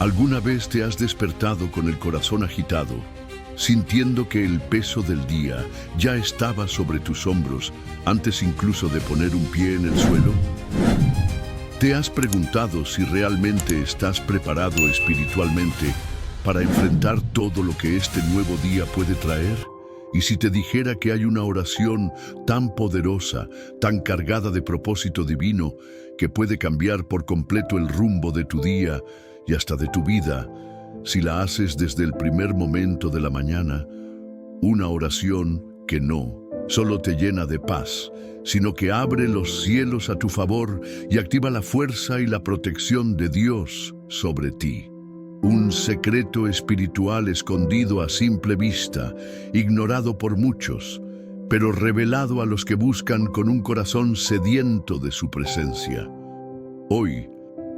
¿Alguna vez te has despertado con el corazón agitado, sintiendo que el peso del día ya estaba sobre tus hombros antes incluso de poner un pie en el suelo? ¿Te has preguntado si realmente estás preparado espiritualmente para enfrentar todo lo que este nuevo día puede traer? Y si te dijera que hay una oración tan poderosa, tan cargada de propósito divino, que puede cambiar por completo el rumbo de tu día y hasta de tu vida, si la haces desde el primer momento de la mañana, una oración que no solo te llena de paz, sino que abre los cielos a tu favor y activa la fuerza y la protección de Dios sobre ti. Un secreto espiritual escondido a simple vista, ignorado por muchos, pero revelado a los que buscan con un corazón sediento de su presencia. Hoy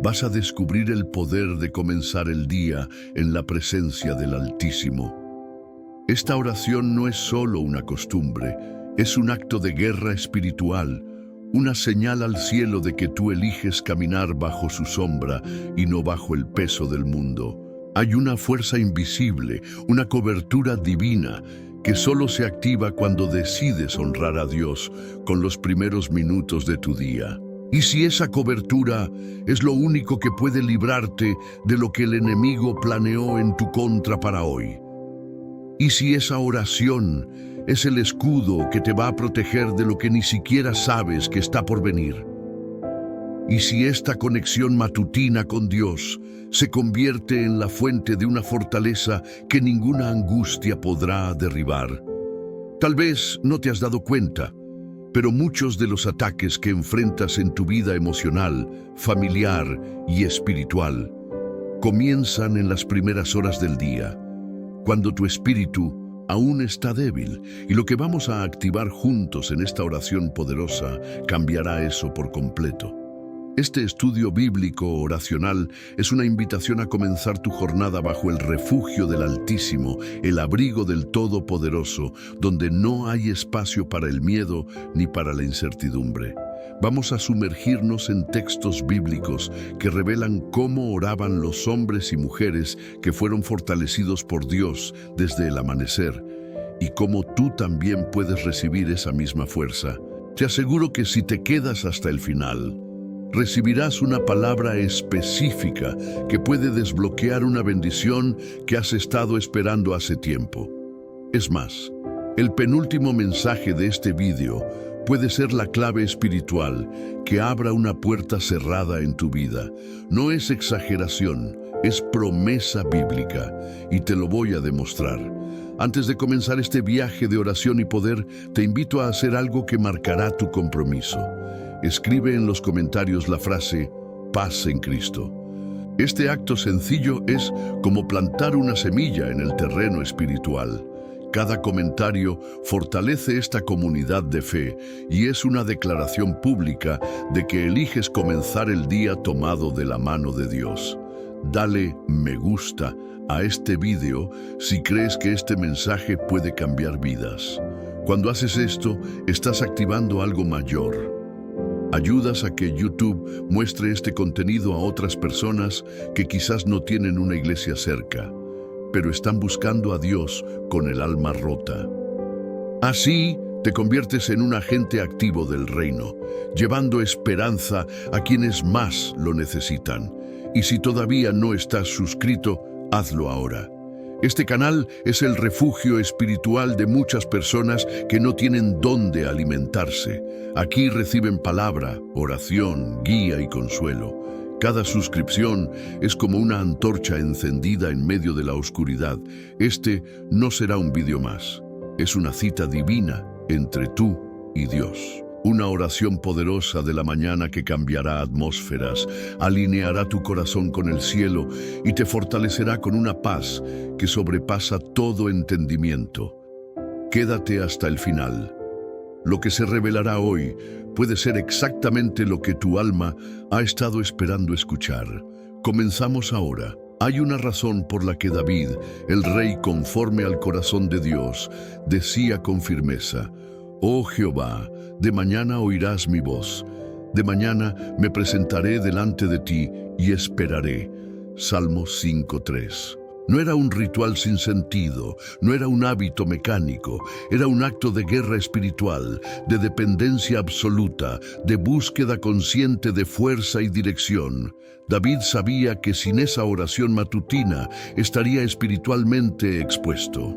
vas a descubrir el poder de comenzar el día en la presencia del Altísimo. Esta oración no es solo una costumbre, es un acto de guerra espiritual, una señal al cielo de que tú eliges caminar bajo su sombra y no bajo el peso del mundo. Hay una fuerza invisible, una cobertura divina, que solo se activa cuando decides honrar a Dios con los primeros minutos de tu día. ¿Y si esa cobertura es lo único que puede librarte de lo que el enemigo planeó en tu contra para hoy? ¿Y si esa oración es el escudo que te va a proteger de lo que ni siquiera sabes que está por venir? ¿Y si esta conexión matutina con Dios se convierte en la fuente de una fortaleza que ninguna angustia podrá derribar? Tal vez no te has dado cuenta, pero muchos de los ataques que enfrentas en tu vida emocional, familiar y espiritual comienzan en las primeras horas del día, cuando tu espíritu aún está débil, y lo que vamos a activar juntos en esta oración poderosa cambiará eso por completo. Este estudio bíblico oracional es una invitación a comenzar tu jornada bajo el refugio del Altísimo, el abrigo del Todopoderoso, donde no hay espacio para el miedo ni para la incertidumbre. Vamos a sumergirnos en textos bíblicos que revelan cómo oraban los hombres y mujeres que fueron fortalecidos por Dios desde el amanecer, y cómo tú también puedes recibir esa misma fuerza. Te aseguro que si te quedas hasta el final, recibirás una palabra específica que puede desbloquear una bendición que has estado esperando hace tiempo. Es más, el penúltimo mensaje de este vídeo puede ser la clave espiritual que abra una puerta cerrada en tu vida. No es exageración, es promesa bíblica, y te lo voy a demostrar. Antes de comenzar este viaje de oración y poder, te invito a hacer algo que marcará tu compromiso. Escribe en los comentarios la frase "Paz en Cristo". Este acto sencillo es como plantar una semilla en el terreno espiritual. Cada comentario fortalece esta comunidad de fe y es una declaración pública de que eliges comenzar el día tomado de la mano de Dios. Dale me gusta a este video si crees que este mensaje puede cambiar vidas. Cuando haces esto, estás activando algo mayor. Ayudas a que YouTube muestre este contenido a otras personas que quizás no tienen una iglesia cerca, pero están buscando a Dios con el alma rota. Así te conviertes en un agente activo del reino, llevando esperanza a quienes más lo necesitan. Y si todavía no estás suscrito, hazlo ahora. Este canal es el refugio espiritual de muchas personas que no tienen dónde alimentarse. Aquí reciben palabra, oración, guía y consuelo. Cada suscripción es como una antorcha encendida en medio de la oscuridad. Este no será un vídeo más. Es una cita divina entre tú y Dios. Una oración poderosa de la mañana que cambiará atmósferas, alineará tu corazón con el cielo y te fortalecerá con una paz que sobrepasa todo entendimiento. Quédate hasta el final. Lo que se revelará hoy puede ser exactamente lo que tu alma ha estado esperando escuchar. Comenzamos ahora. Hay una razón por la que David, el rey conforme al corazón de Dios, decía con firmeza: «Oh Jehová, de mañana oirás mi voz. De mañana me presentaré delante de ti y esperaré. Salmo 5:3. No era un ritual sin sentido, no era un hábito mecánico, era un acto de guerra espiritual, de dependencia absoluta, de búsqueda consciente de fuerza y dirección. David sabía que sin esa oración matutina estaría espiritualmente expuesto.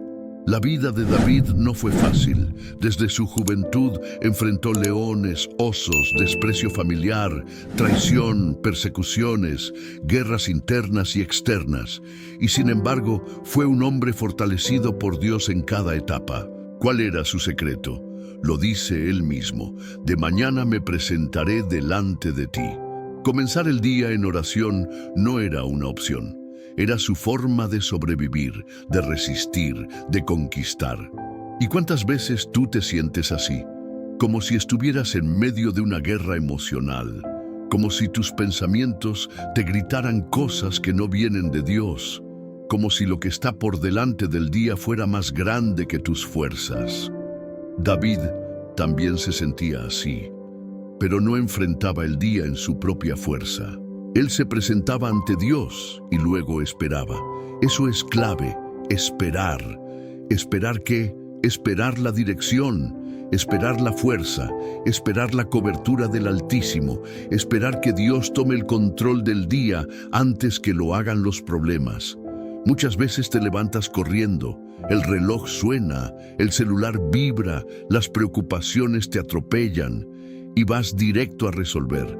La vida de David no fue fácil. Desde su juventud enfrentó leones, osos, desprecio familiar, traición, persecuciones, guerras internas y externas. Y sin embargo, fue un hombre fortalecido por Dios en cada etapa. ¿Cuál era su secreto? Lo dice él mismo: de mañana me presentaré delante de ti. Comenzar el día en oración no era una opción. Era su forma de sobrevivir, de resistir, de conquistar. ¿Y cuántas veces tú te sientes así? Como si estuvieras en medio de una guerra emocional, como si tus pensamientos te gritaran cosas que no vienen de Dios, como si lo que está por delante del día fuera más grande que tus fuerzas. David también se sentía así, pero no enfrentaba el día en su propia fuerza. Él se presentaba ante Dios y luego esperaba. Eso es clave, esperar. ¿Esperar qué? Esperar la dirección, esperar la fuerza, esperar la cobertura del Altísimo, esperar que Dios tome el control del día antes que lo hagan los problemas. Muchas veces te levantas corriendo, el reloj suena, el celular vibra, las preocupaciones te atropellan y vas directo a resolver.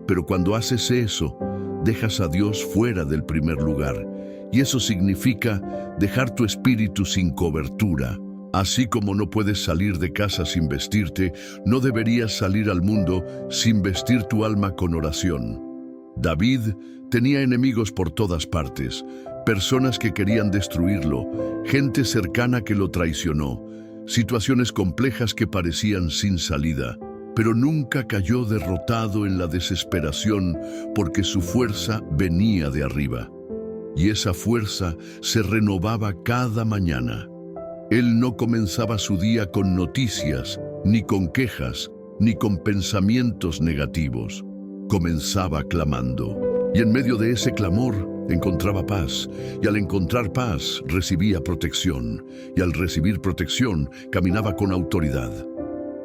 Pero cuando haces eso, dejas a Dios fuera del primer lugar, y eso significa dejar tu espíritu sin cobertura. Así como no puedes salir de casa sin vestirte, no deberías salir al mundo sin vestir tu alma con oración. David tenía enemigos por todas partes, personas que querían destruirlo, gente cercana que lo traicionó, situaciones complejas que parecían sin salida. Pero nunca cayó derrotado en la desesperación porque su fuerza venía de arriba. Y esa fuerza se renovaba cada mañana. Él no comenzaba su día con noticias, ni con quejas, ni con pensamientos negativos. Comenzaba clamando. Y en medio de ese clamor encontraba paz. Y al encontrar paz recibía protección. Y al recibir protección caminaba con autoridad.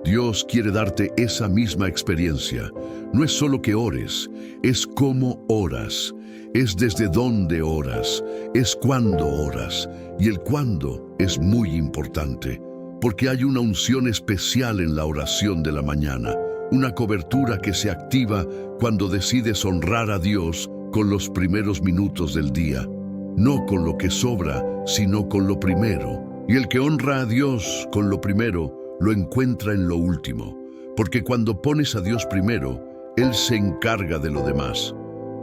Dios quiere darte esa misma experiencia. No es solo que ores, es cómo oras, es desde dónde oras, es cuándo oras. Y el cuándo es muy importante, porque hay una unción especial en la oración de la mañana, una cobertura que se activa cuando decides honrar a Dios con los primeros minutos del día, no con lo que sobra, sino con lo primero. Y el que honra a Dios con lo primero, lo encuentra en lo último, porque cuando pones a Dios primero, Él se encarga de lo demás.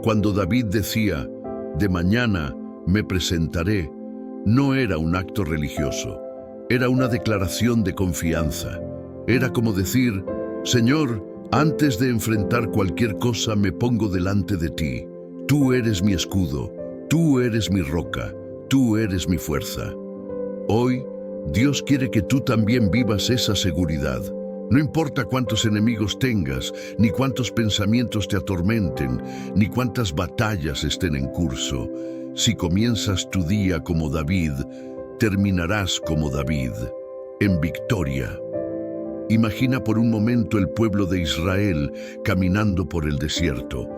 Cuando David decía, de mañana me presentaré, no era un acto religioso, era una declaración de confianza. Era como decir, Señor, antes de enfrentar cualquier cosa me pongo delante de ti. Tú eres mi escudo, tú eres mi roca, tú eres mi fuerza. Hoy, Dios quiere que tú también vivas esa seguridad. No importa cuántos enemigos tengas, ni cuántos pensamientos te atormenten, ni cuántas batallas estén en curso. Si comienzas tu día como David, terminarás como David, en victoria. Imagina por un momento el pueblo de Israel caminando por el desierto.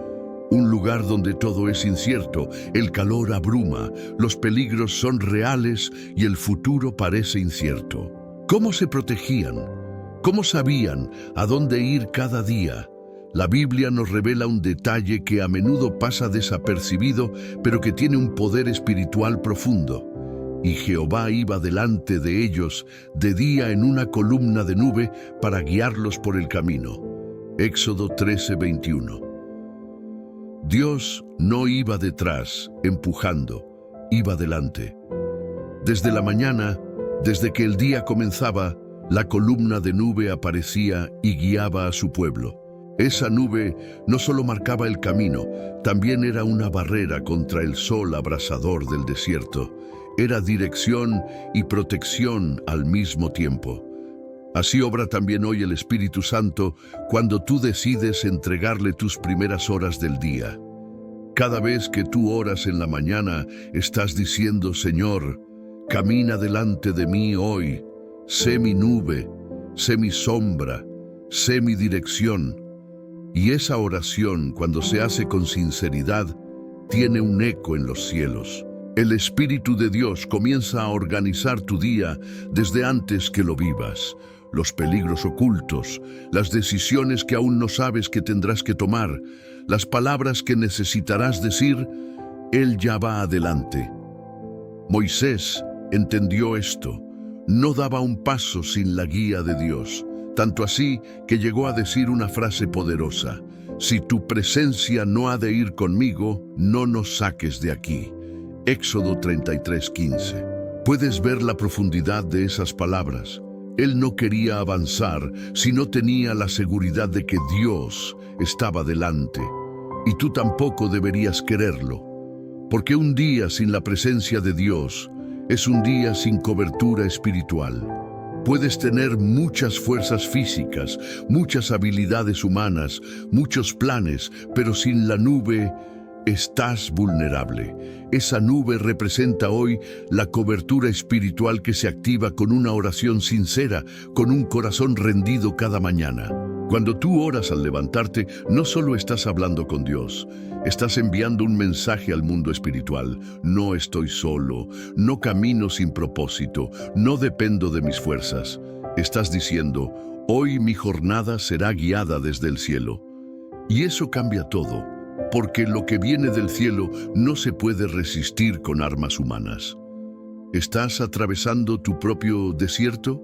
Un lugar donde todo es incierto, el calor abruma, los peligros son reales y el futuro parece incierto. ¿Cómo se protegían? ¿Cómo sabían a dónde ir cada día? La Biblia nos revela un detalle que a menudo pasa desapercibido, pero que tiene un poder espiritual profundo. Y Jehová iba delante de ellos de día en una columna de nube para guiarlos por el camino. Éxodo 13:21. Dios no iba detrás, empujando, iba delante. Desde la mañana, desde que el día comenzaba, la columna de nube aparecía y guiaba a su pueblo. Esa nube no solo marcaba el camino, también era una barrera contra el sol abrasador del desierto. Era dirección y protección al mismo tiempo. Así obra también hoy el Espíritu Santo cuando tú decides entregarle tus primeras horas del día. Cada vez que tú oras en la mañana, estás diciendo: Señor, camina delante de mí hoy. Sé mi nube, sé mi sombra, sé mi dirección. Y esa oración, cuando se hace con sinceridad, tiene un eco en los cielos. El Espíritu de Dios comienza a organizar tu día desde antes que lo vivas. Los peligros ocultos, las decisiones que aún no sabes que tendrás que tomar, las palabras que necesitarás decir, Él ya va adelante. Moisés entendió esto. No daba un paso sin la guía de Dios. Tanto así que llegó a decir una frase poderosa: si tu presencia no ha de ir conmigo, no nos saques de aquí. Éxodo 33:15. Puedes ver la profundidad de esas palabras. Él no quería avanzar si no tenía la seguridad de que Dios estaba delante. Y tú tampoco deberías quererlo, porque un día sin la presencia de Dios es un día sin cobertura espiritual. Puedes tener muchas fuerzas físicas, muchas habilidades humanas, muchos planes, pero sin la nube estás vulnerable. Esa nube representa hoy la cobertura espiritual que se activa con una oración sincera, con un corazón rendido cada mañana. Cuando tú oras al levantarte, no solo estás hablando con Dios, estás enviando un mensaje al mundo espiritual. No estoy solo, no camino sin propósito, no dependo de mis fuerzas. Estás diciendo: hoy mi jornada será guiada desde el cielo. Y eso cambia todo, porque lo que viene del cielo no se puede resistir con armas humanas. ¿Estás atravesando tu propio desierto?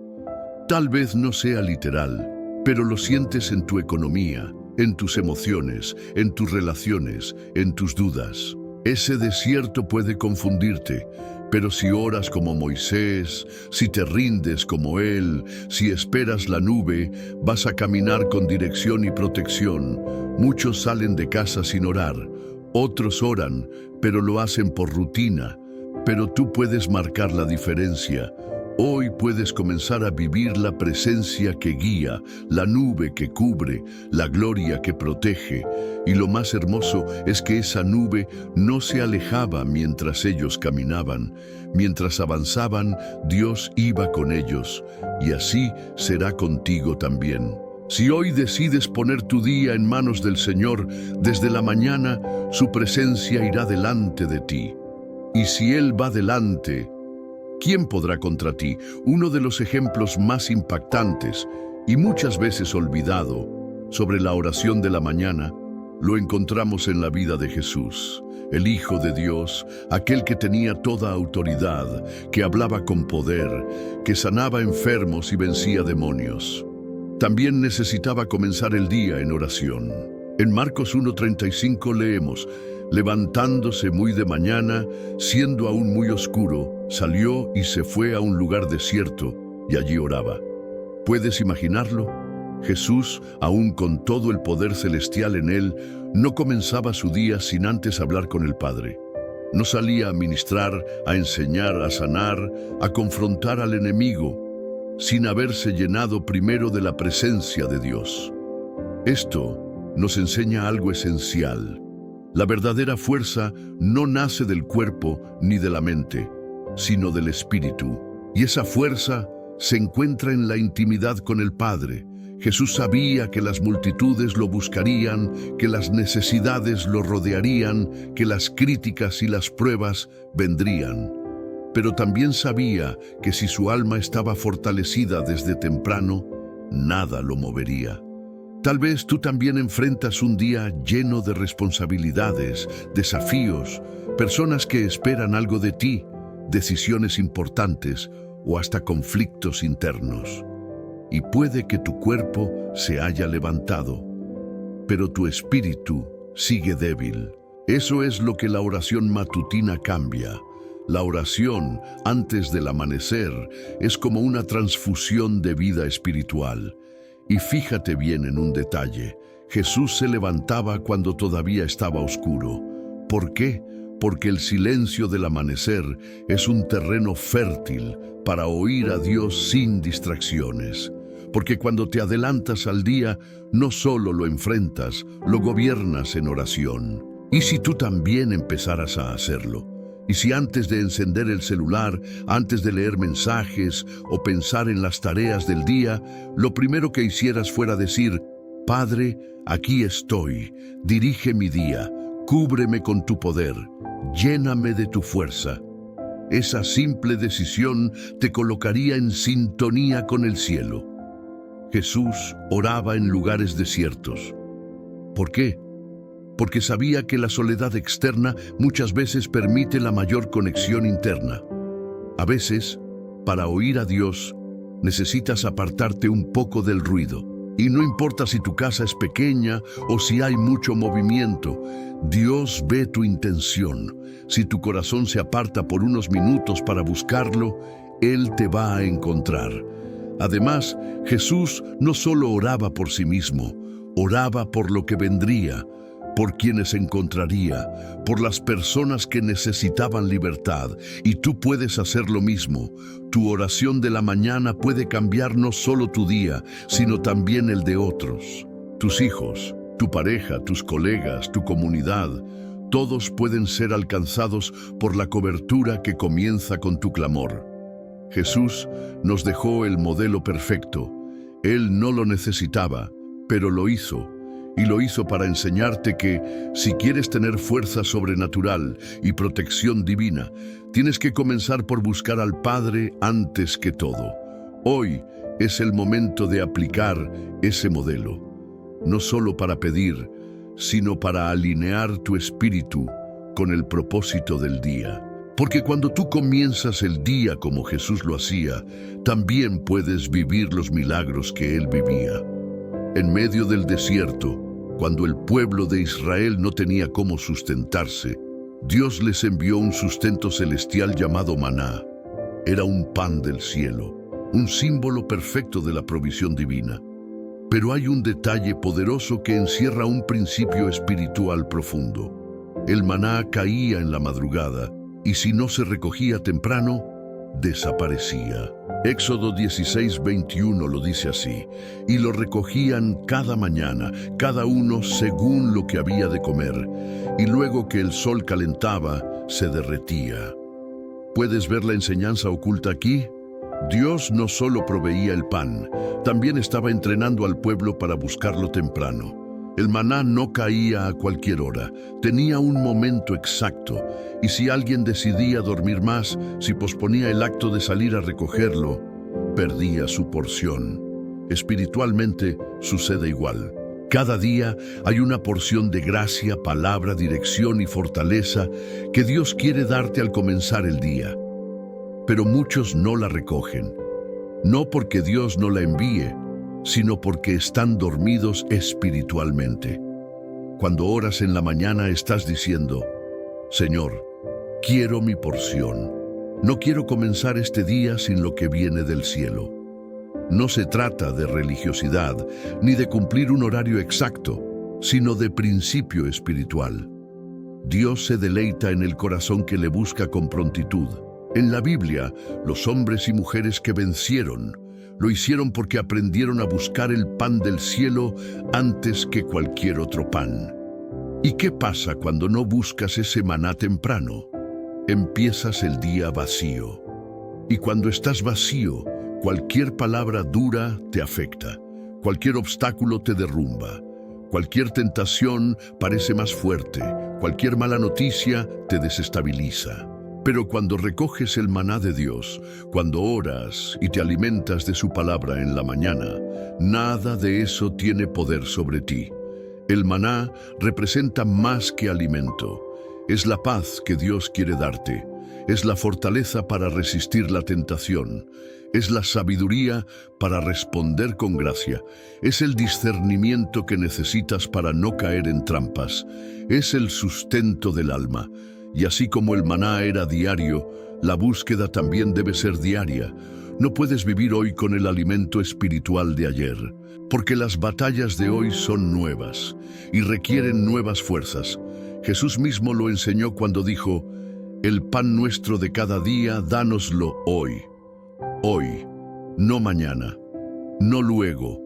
Tal vez no sea literal, pero lo sientes en tu economía, en tus emociones, en tus relaciones, en tus dudas. Ese desierto puede confundirte, pero si oras como Moisés, si te rindes como él, si esperas la nube, vas a caminar con dirección y protección. Muchos salen de casa sin orar, otros oran, pero lo hacen por rutina. Pero tú puedes marcar la diferencia. Hoy puedes comenzar a vivir la presencia que guía, la nube que cubre, la gloria que protege. Y lo más hermoso es que esa nube no se alejaba mientras ellos caminaban. Mientras avanzaban, Dios iba con ellos, y así será contigo también. Si hoy decides poner tu día en manos del Señor, desde la mañana, su presencia irá delante de ti. Y si Él va delante, ¿quién podrá contra ti? Uno de los ejemplos más impactantes y muchas veces olvidado sobre la oración de la mañana lo encontramos en la vida de Jesús, el Hijo de Dios, aquel que tenía toda autoridad, que hablaba con poder, que sanaba enfermos y vencía demonios. También necesitaba comenzar el día en oración. En Marcos 1:35 leemos: levantándose muy de mañana, siendo aún muy oscuro, salió y se fue a un lugar desierto, y allí oraba. ¿Puedes imaginarlo? Jesús, aún con todo el poder celestial en él, no comenzaba su día sin antes hablar con el Padre. No salía a ministrar, a enseñar, a sanar, a confrontar al enemigo, sin haberse llenado primero de la presencia de Dios. Esto nos enseña algo esencial. La verdadera fuerza no nace del cuerpo ni de la mente, sino del Espíritu. Y esa fuerza se encuentra en la intimidad con el Padre. Jesús sabía que las multitudes lo buscarían, que las necesidades lo rodearían, que las críticas y las pruebas vendrían. Pero también sabía que si su alma estaba fortalecida desde temprano, nada lo movería. Tal vez tú también enfrentas un día lleno de responsabilidades, desafíos, personas que esperan algo de ti, decisiones importantes o hasta conflictos internos. Y puede que tu cuerpo se haya levantado, pero tu espíritu sigue débil. Eso es lo que la oración matutina cambia. La oración antes del amanecer es como una transfusión de vida espiritual. Y fíjate bien en un detalle: Jesús se levantaba cuando todavía estaba oscuro. ¿Por qué? Porque el silencio del amanecer es un terreno fértil para oír a Dios sin distracciones. Porque cuando te adelantas al día, no solo lo enfrentas, lo gobiernas en oración. ¿Y si tú también empezaras a hacerlo? ¿Y si antes de encender el celular, antes de leer mensajes o pensar en las tareas del día, lo primero que hicieras fuera decir: Padre, aquí estoy, dirige mi día, cúbreme con tu poder, lléname de tu fuerza? Esa simple decisión te colocaría en sintonía con el cielo. Jesús oraba en lugares desiertos. ¿Por qué? Porque sabía que la soledad externa muchas veces permite la mayor conexión interna. A veces, para oír a Dios, necesitas apartarte un poco del ruido. Y no importa si tu casa es pequeña o si hay mucho movimiento, Dios ve tu intención. Si tu corazón se aparta por unos minutos para buscarlo, Él te va a encontrar. Además, Jesús no solo oraba por sí mismo, oraba por lo que vendría, por quienes encontraría, por las personas que necesitaban libertad. Y tú puedes hacer lo mismo. Tu oración de la mañana puede cambiar no solo tu día, sino también el de otros. Tus hijos, tu pareja, tus colegas, tu comunidad, todos pueden ser alcanzados por la cobertura que comienza con tu clamor. Jesús nos dejó el modelo perfecto. Él no lo necesitaba, pero lo hizo. Y lo hizo para enseñarte que, si quieres tener fuerza sobrenatural y protección divina, tienes que comenzar por buscar al Padre antes que todo. Hoy es el momento de aplicar ese modelo, no solo para pedir, sino para alinear tu espíritu con el propósito del día. Porque cuando tú comienzas el día como Jesús lo hacía, también puedes vivir los milagros que Él vivía. En medio del desierto, cuando el pueblo de Israel no tenía cómo sustentarse, Dios les envió un sustento celestial llamado maná. Era un pan del cielo, un símbolo perfecto de la provisión divina. Pero hay un detalle poderoso que encierra un principio espiritual profundo. El maná caía en la madrugada y si no se recogía temprano, desaparecía. Éxodo 16:21 lo dice así: y lo recogían cada mañana, cada uno según lo que había de comer, y luego que el sol calentaba, se derretía. ¿Puedes ver la enseñanza oculta aquí? Dios no solo proveía el pan, también estaba entrenando al pueblo para buscarlo temprano. El maná no caía a cualquier hora, tenía un momento exacto, y si alguien decidía dormir más, si posponía el acto de salir a recogerlo, perdía su porción. Espiritualmente sucede igual. Cada día hay una porción de gracia, palabra, dirección y fortaleza que Dios quiere darte al comenzar el día. Pero muchos no la recogen, no porque Dios no la envíe, sino porque están dormidos espiritualmente. Cuando oras en la mañana estás diciendo: Señor, quiero mi porción. No quiero comenzar este día sin lo que viene del cielo. No se trata de religiosidad ni de cumplir un horario exacto, sino de principio espiritual. Dios se deleita en el corazón que le busca con prontitud. En la Biblia, los hombres y mujeres que vencieron lo hicieron porque aprendieron a buscar el pan del cielo antes que cualquier otro pan. ¿Y qué pasa cuando no buscas ese maná temprano? Empiezas el día vacío. Y cuando estás vacío, cualquier palabra dura te afecta. Cualquier obstáculo te derrumba. Cualquier tentación parece más fuerte. Cualquier mala noticia te desestabiliza. Pero cuando recoges el maná de Dios, cuando oras y te alimentas de su palabra en la mañana, nada de eso tiene poder sobre ti. El maná representa más que alimento. Es la paz que Dios quiere darte. Es la fortaleza para resistir la tentación. Es la sabiduría para responder con gracia. Es el discernimiento que necesitas para no caer en trampas. Es el sustento del alma. Y así como el maná era diario, la búsqueda también debe ser diaria. No puedes vivir hoy con el alimento espiritual de ayer, porque las batallas de hoy son nuevas y requieren nuevas fuerzas. Jesús mismo lo enseñó cuando dijo: el pan nuestro de cada día, dánoslo hoy. Hoy, no mañana, no luego,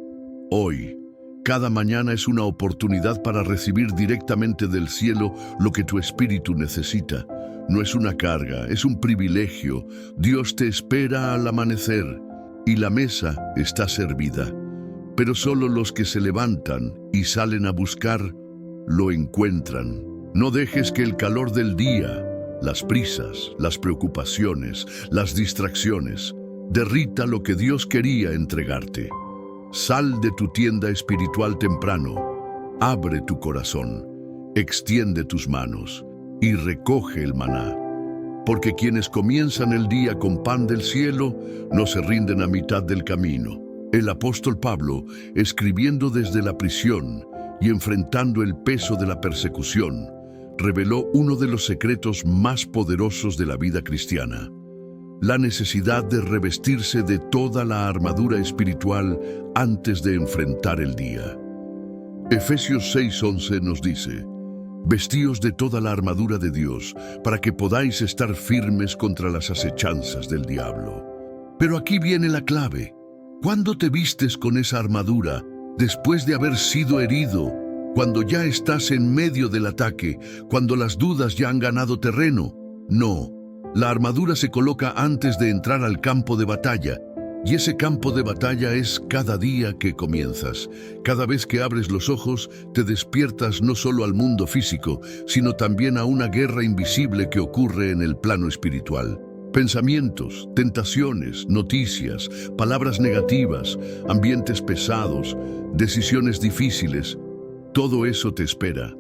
hoy. Cada mañana es una oportunidad para recibir directamente del cielo lo que tu espíritu necesita. No es una carga, es un privilegio. Dios te espera al amanecer y la mesa está servida. Pero solo los que se levantan y salen a buscar, lo encuentran. No dejes que el calor del día, las prisas, las preocupaciones, las distracciones, derrita lo que Dios quería entregarte. Sal de tu tienda espiritual temprano, abre tu corazón, extiende tus manos y recoge el maná. Porque quienes comienzan el día con pan del cielo, no se rinden a mitad del camino. El apóstol Pablo, escribiendo desde la prisión y enfrentando el peso de la persecución, reveló uno de los secretos más poderosos de la vida cristiana: la necesidad de revestirse de toda la armadura espiritual antes de enfrentar el día. Efesios 6:11 nos dice: vestíos de toda la armadura de Dios, para que podáis estar firmes contra las acechanzas del diablo. Pero aquí viene la clave. ¿Cuándo te vistes con esa armadura? Después de haber sido herido, cuando ya estás en medio del ataque, cuando las dudas ya han ganado terreno. No. La armadura se coloca antes de entrar al campo de batalla, y ese campo de batalla es cada día que comienzas. Cada vez que abres los ojos, te despiertas no solo al mundo físico, sino también a una guerra invisible que ocurre en el plano espiritual. Pensamientos, tentaciones, noticias, palabras negativas, ambientes pesados, decisiones difíciles, todo eso te espera.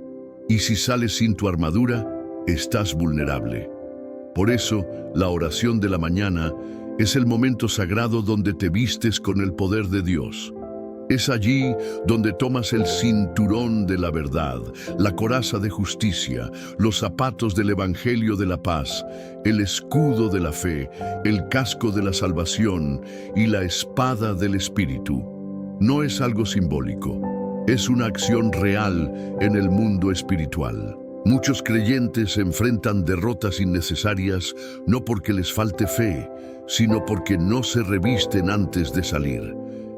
Y si sales sin tu armadura, estás vulnerable. Por eso, la oración de la mañana es el momento sagrado donde te vistes con el poder de Dios. Es allí donde tomas el cinturón de la verdad, la coraza de justicia, los zapatos del Evangelio de la paz, el escudo de la fe, el casco de la salvación y la espada del Espíritu. No es algo simbólico, es una acción real en el mundo espiritual. Muchos creyentes enfrentan derrotas innecesarias no porque les falte fe, sino porque no se revisten antes de salir.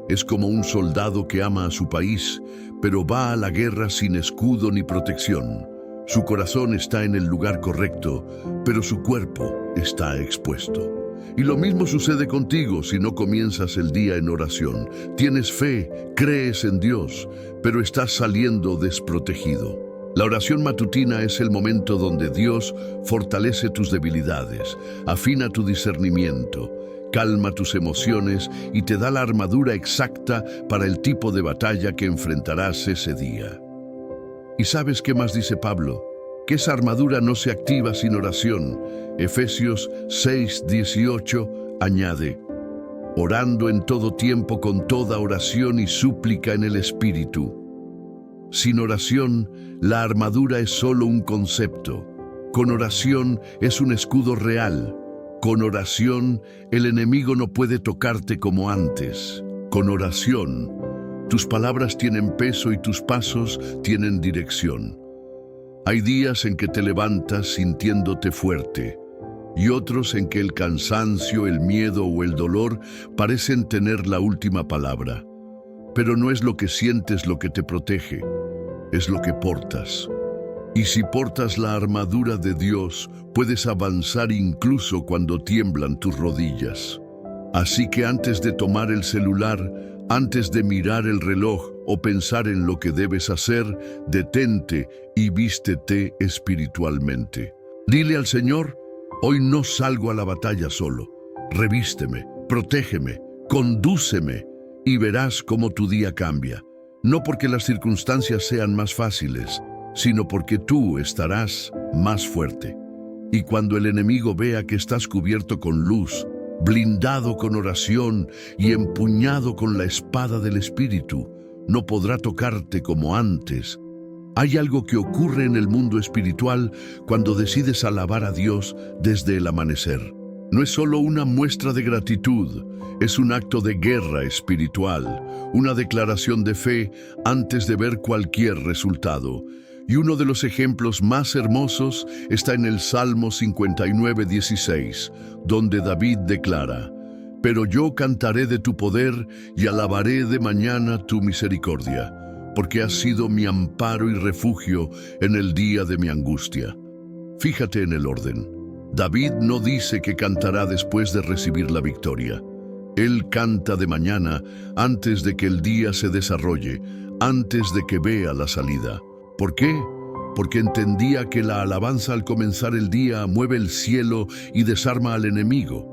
Es como un soldado que ama a su país, pero va a la guerra sin escudo ni protección. Su corazón está en el lugar correcto, pero su cuerpo está expuesto. Y lo mismo sucede contigo si no comienzas el día en oración. Tienes fe, crees en Dios, pero estás saliendo desprotegido. La oración matutina es el momento donde Dios fortalece tus debilidades, afina tu discernimiento, calma tus emociones y te da la armadura exacta para el tipo de batalla que enfrentarás ese día. ¿Y sabes qué más dice Pablo? Que esa armadura no se activa sin oración. Efesios 6:18 añade: orando en todo tiempo con toda oración y súplica en el Espíritu. Sin oración, la armadura es solo un concepto. Con oración es un escudo real. Con oración, el enemigo no puede tocarte como antes. Con oración, tus palabras tienen peso y tus pasos tienen dirección. Hay días en que te levantas sintiéndote fuerte, y otros en que el cansancio, el miedo o el dolor parecen tener la última palabra. Pero no es lo que sientes lo que te protege, es lo que portas. Y si portas la armadura de Dios, puedes avanzar incluso cuando tiemblan tus rodillas. Así que antes de tomar el celular, antes de mirar el reloj o pensar en lo que debes hacer, detente y vístete espiritualmente. Dile al Señor: hoy no salgo a la batalla solo. Revísteme, protégeme, condúceme y verás cómo tu día cambia. No porque las circunstancias sean más fáciles, sino porque tú estarás más fuerte. Y cuando el enemigo vea que estás cubierto con luz, blindado con oración y empuñado con la espada del Espíritu, no podrá tocarte como antes. Hay algo que ocurre en el mundo espiritual cuando decides alabar a Dios desde el amanecer. No es solo una muestra de gratitud, es un acto de guerra espiritual, una declaración de fe antes de ver cualquier resultado. Y uno de los ejemplos más hermosos está en el Salmo 59:16, donde David declara: pero yo cantaré de tu poder y alabaré de mañana tu misericordia. porque has sido mi amparo y refugio en el día de mi angustia. Fíjate en el orden. David no dice que cantará después de recibir la victoria. Él canta de mañana, antes de que el día se desarrolle, antes de que vea la salida. ¿Por qué? Porque entendía que la alabanza al comenzar el día mueve el cielo y desarma al enemigo.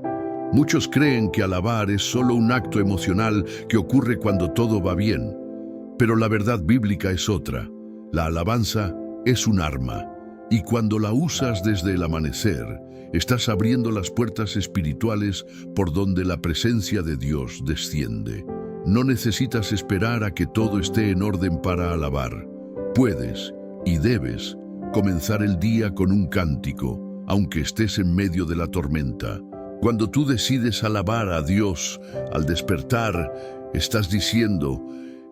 Muchos creen que alabar es solo un acto emocional que ocurre cuando todo va bien. Pero la verdad bíblica es otra. La alabanza es un arma, y cuando la usas desde el amanecer, estás abriendo las puertas espirituales por donde la presencia de Dios desciende. No necesitas esperar a que todo esté en orden para alabar. Puedes y debes comenzar el día con un cántico, aunque estés en medio de la tormenta. Cuando tú decides alabar a Dios al despertar, estás diciendo: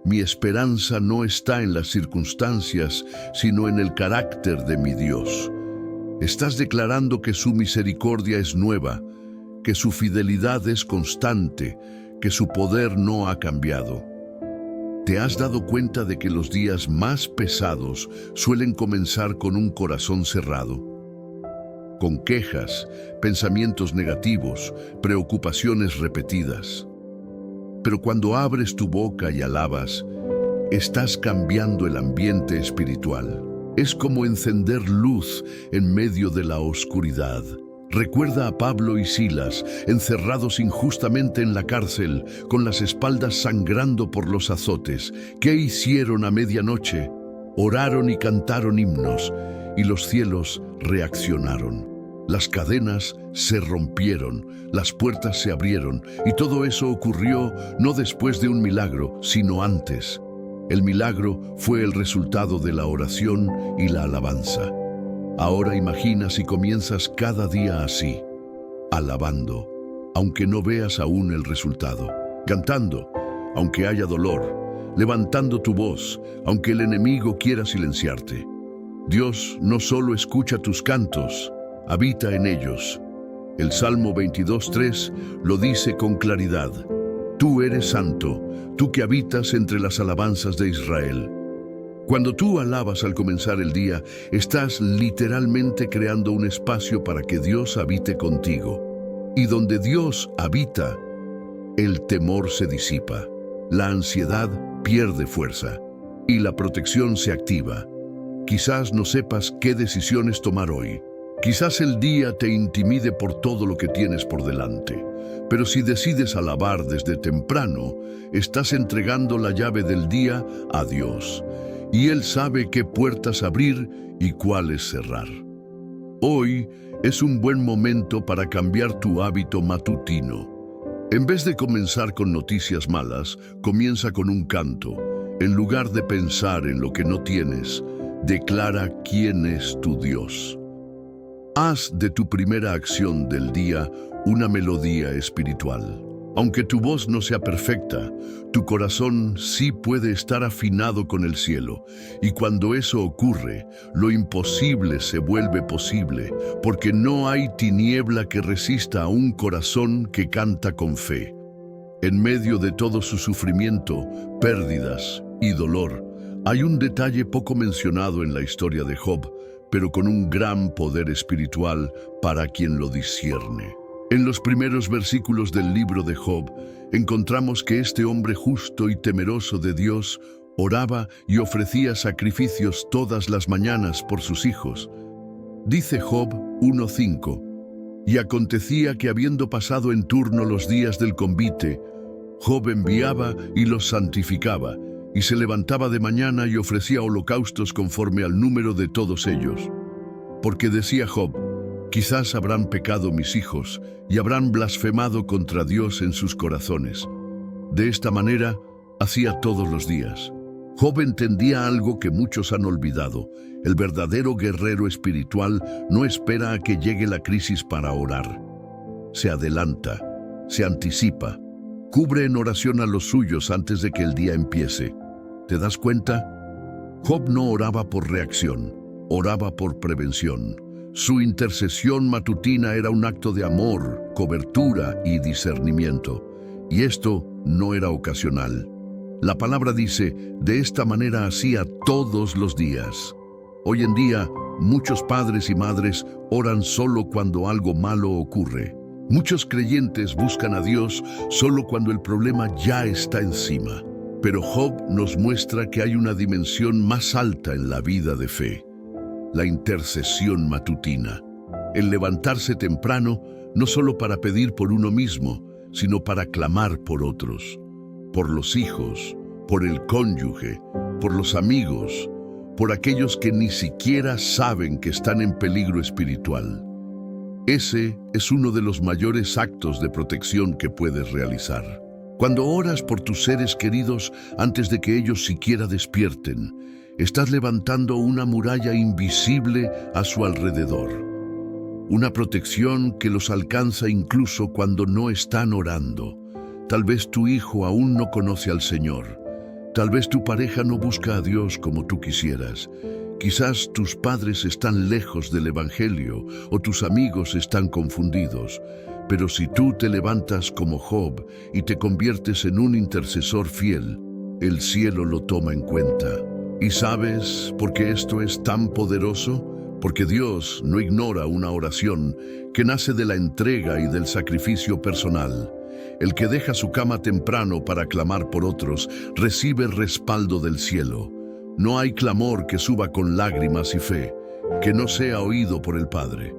mi esperanza no está en las circunstancias, sino en el carácter de mi Dios. Estás declarando que su misericordia es nueva, que su fidelidad es constante, que su poder no ha cambiado. ¿Te has dado cuenta de que los días más pesados suelen comenzar con un corazón cerrado? Con quejas, pensamientos negativos, preocupaciones repetidas. Pero cuando abres tu boca y alabas, estás cambiando el ambiente espiritual. Es como encender luz en medio de la oscuridad. Recuerda a Pablo y Silas, encerrados injustamente en la cárcel, con las espaldas sangrando por los azotes. ¿Qué hicieron a medianoche? Oraron y cantaron himnos, y los cielos reaccionaron. Las cadenas se rompieron, las puertas se abrieron, y todo eso ocurrió no después de un milagro, sino antes. El milagro fue el resultado de la oración y la alabanza. Ahora imagina si comienzas cada día así, alabando, aunque no veas aún el resultado, cantando, aunque haya dolor, levantando tu voz, aunque el enemigo quiera silenciarte. Dios no solo escucha tus cantos, habita en ellos. El Salmo 22:3 lo dice con claridad: tú eres santo, tú que habitas entre las alabanzas de Israel. Cuando tú alabas al comenzar el día, estás literalmente creando un espacio para que Dios habite contigo. Y donde Dios habita, el temor se disipa, la ansiedad pierde fuerza y la protección se activa. Quizás no sepas qué decisiones tomar hoy. Quizás el día te intimide por todo lo que tienes por delante. Pero si decides alabar desde temprano, estás entregando la llave del día a Dios. Y Él sabe qué puertas abrir y cuáles cerrar. Hoy es un buen momento para cambiar tu hábito matutino. En vez de comenzar con noticias malas, comienza con un canto. En lugar de pensar en lo que no tienes, declara quién es tu Dios. Haz de tu primera acción del día una melodía espiritual. Aunque tu voz no sea perfecta, tu corazón sí puede estar afinado con el cielo. Y cuando eso ocurre, lo imposible se vuelve posible, porque no hay tiniebla que resista a un corazón que canta con fe. En medio de todo su sufrimiento, pérdidas y dolor, hay un detalle poco mencionado en la historia de Job, pero con un gran poder espiritual para quien lo discierne. En los primeros versículos del libro de Job, encontramos que este hombre justo y temeroso de Dios oraba y ofrecía sacrificios todas las mañanas por sus hijos. Dice Job 1:5, y acontecía que habiendo pasado en turno los días del convite, Job enviaba y los santificaba, y se levantaba de mañana y ofrecía holocaustos conforme al número de todos ellos. Porque decía Job: quizás habrán pecado mis hijos y habrán blasfemado contra Dios en sus corazones. De esta manera hacía todos los días. Job entendía algo que muchos han olvidado. El verdadero guerrero espiritual no espera a que llegue la crisis para orar. Se adelanta, se anticipa, cubre en oración a los suyos antes de que el día empiece. ¿Te das cuenta? Job no oraba por reacción, oraba por prevención. Su intercesión matutina era un acto de amor, cobertura y discernimiento. Y esto no era ocasional. La palabra dice, de esta manera hacía todos los días. Hoy en día, muchos padres y madres oran solo cuando algo malo ocurre. Muchos creyentes buscan a Dios solo cuando el problema ya está encima. Pero Job nos muestra que hay una dimensión más alta en la vida de fe: la intercesión matutina. El levantarse temprano no solo para pedir por uno mismo, sino para clamar por otros, por los hijos, por el cónyuge, por los amigos, por aquellos que ni siquiera saben que están en peligro espiritual. Ese es uno de los mayores actos de protección que puedes realizar. Cuando oras por tus seres queridos antes de que ellos siquiera despierten, estás levantando una muralla invisible a su alrededor. Una protección que los alcanza incluso cuando no están orando. Tal vez tu hijo aún no conoce al Señor. Tal vez tu pareja no busca a Dios como tú quisieras. Quizás tus padres están lejos del Evangelio o tus amigos están confundidos. Pero si tú te levantas como Job y te conviertes en un intercesor fiel, el cielo lo toma en cuenta. ¿Y sabes por qué esto es tan poderoso? Porque Dios no ignora una oración que nace de la entrega y del sacrificio personal. El que deja su cama temprano para clamar por otros recibe el respaldo del cielo. No hay clamor que suba con lágrimas y fe, que no sea oído por el Padre.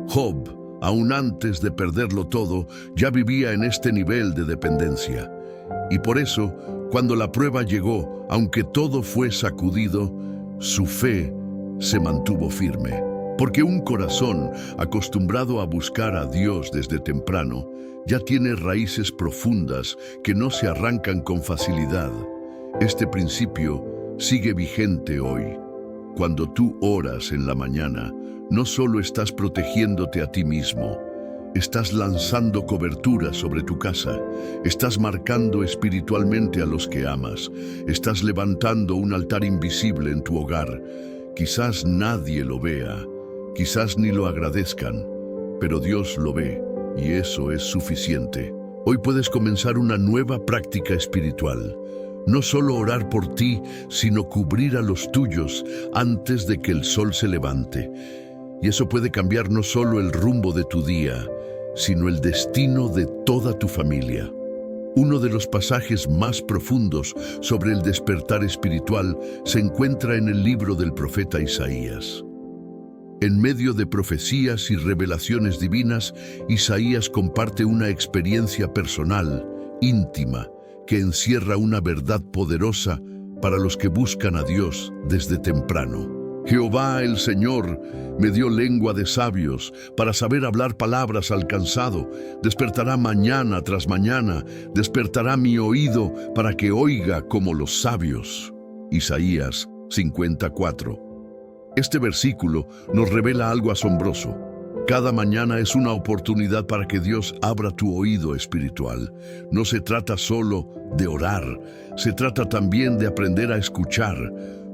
Job, aún antes de perderlo todo, ya vivía en este nivel de dependencia. Y por eso, cuando la prueba llegó, aunque todo fue sacudido, su fe se mantuvo firme. Porque un corazón acostumbrado a buscar a Dios desde temprano ya tiene raíces profundas que no se arrancan con facilidad. Este principio sigue vigente hoy. Cuando tú oras en la mañana, no solo estás protegiéndote a ti mismo, estás lanzando cobertura sobre tu casa, estás marcando espiritualmente a los que amas, estás levantando un altar invisible en tu hogar. Quizás nadie lo vea, quizás ni lo agradezcan, pero Dios lo ve y eso es suficiente. Hoy puedes comenzar una nueva práctica espiritual. No solo orar por ti, sino cubrir a los tuyos antes de que el sol se levante. Y eso puede cambiar no solo el rumbo de tu día, sino el destino de toda tu familia. Uno de los pasajes más profundos sobre el despertar espiritual se encuentra en el libro del profeta Isaías. En medio de profecías y revelaciones divinas, Isaías comparte una experiencia personal, íntima, que encierra una verdad poderosa para los que buscan a Dios desde temprano. Jehová el Señor me dio lengua de sabios para saber hablar palabras al cansado. Despertará mañana tras mañana, despertará mi oído para que oiga como los sabios. Isaías 54. Este versículo nos revela algo asombroso. Cada mañana es una oportunidad para que Dios abra tu oído espiritual. No se trata solo de orar, se trata también de aprender a escuchar.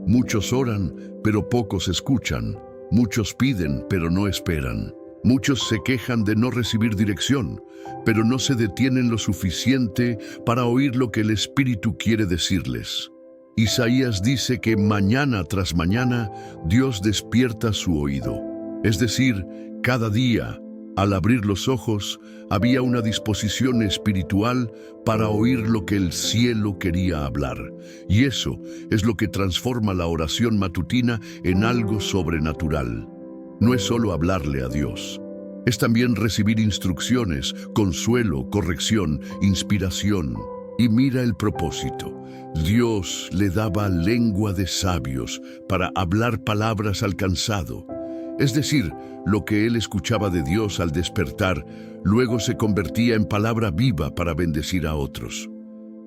Muchos oran, pero pocos escuchan. Muchos piden, pero no esperan. Muchos se quejan de no recibir dirección, pero no se detienen lo suficiente para oír lo que el Espíritu quiere decirles. Isaías dice que mañana tras mañana Dios despierta su oído. Es decir, cada día, al abrir los ojos, había una disposición espiritual para oír lo que el cielo quería hablar. Y eso es lo que transforma la oración matutina en algo sobrenatural. No es solo hablarle a Dios. Es también recibir instrucciones, consuelo, corrección, inspiración. Y mira el propósito. Dios le daba lengua de sabios para hablar palabras al cansado. Es decir, lo que él escuchaba de Dios al despertar, luego se convertía en palabra viva para bendecir a otros.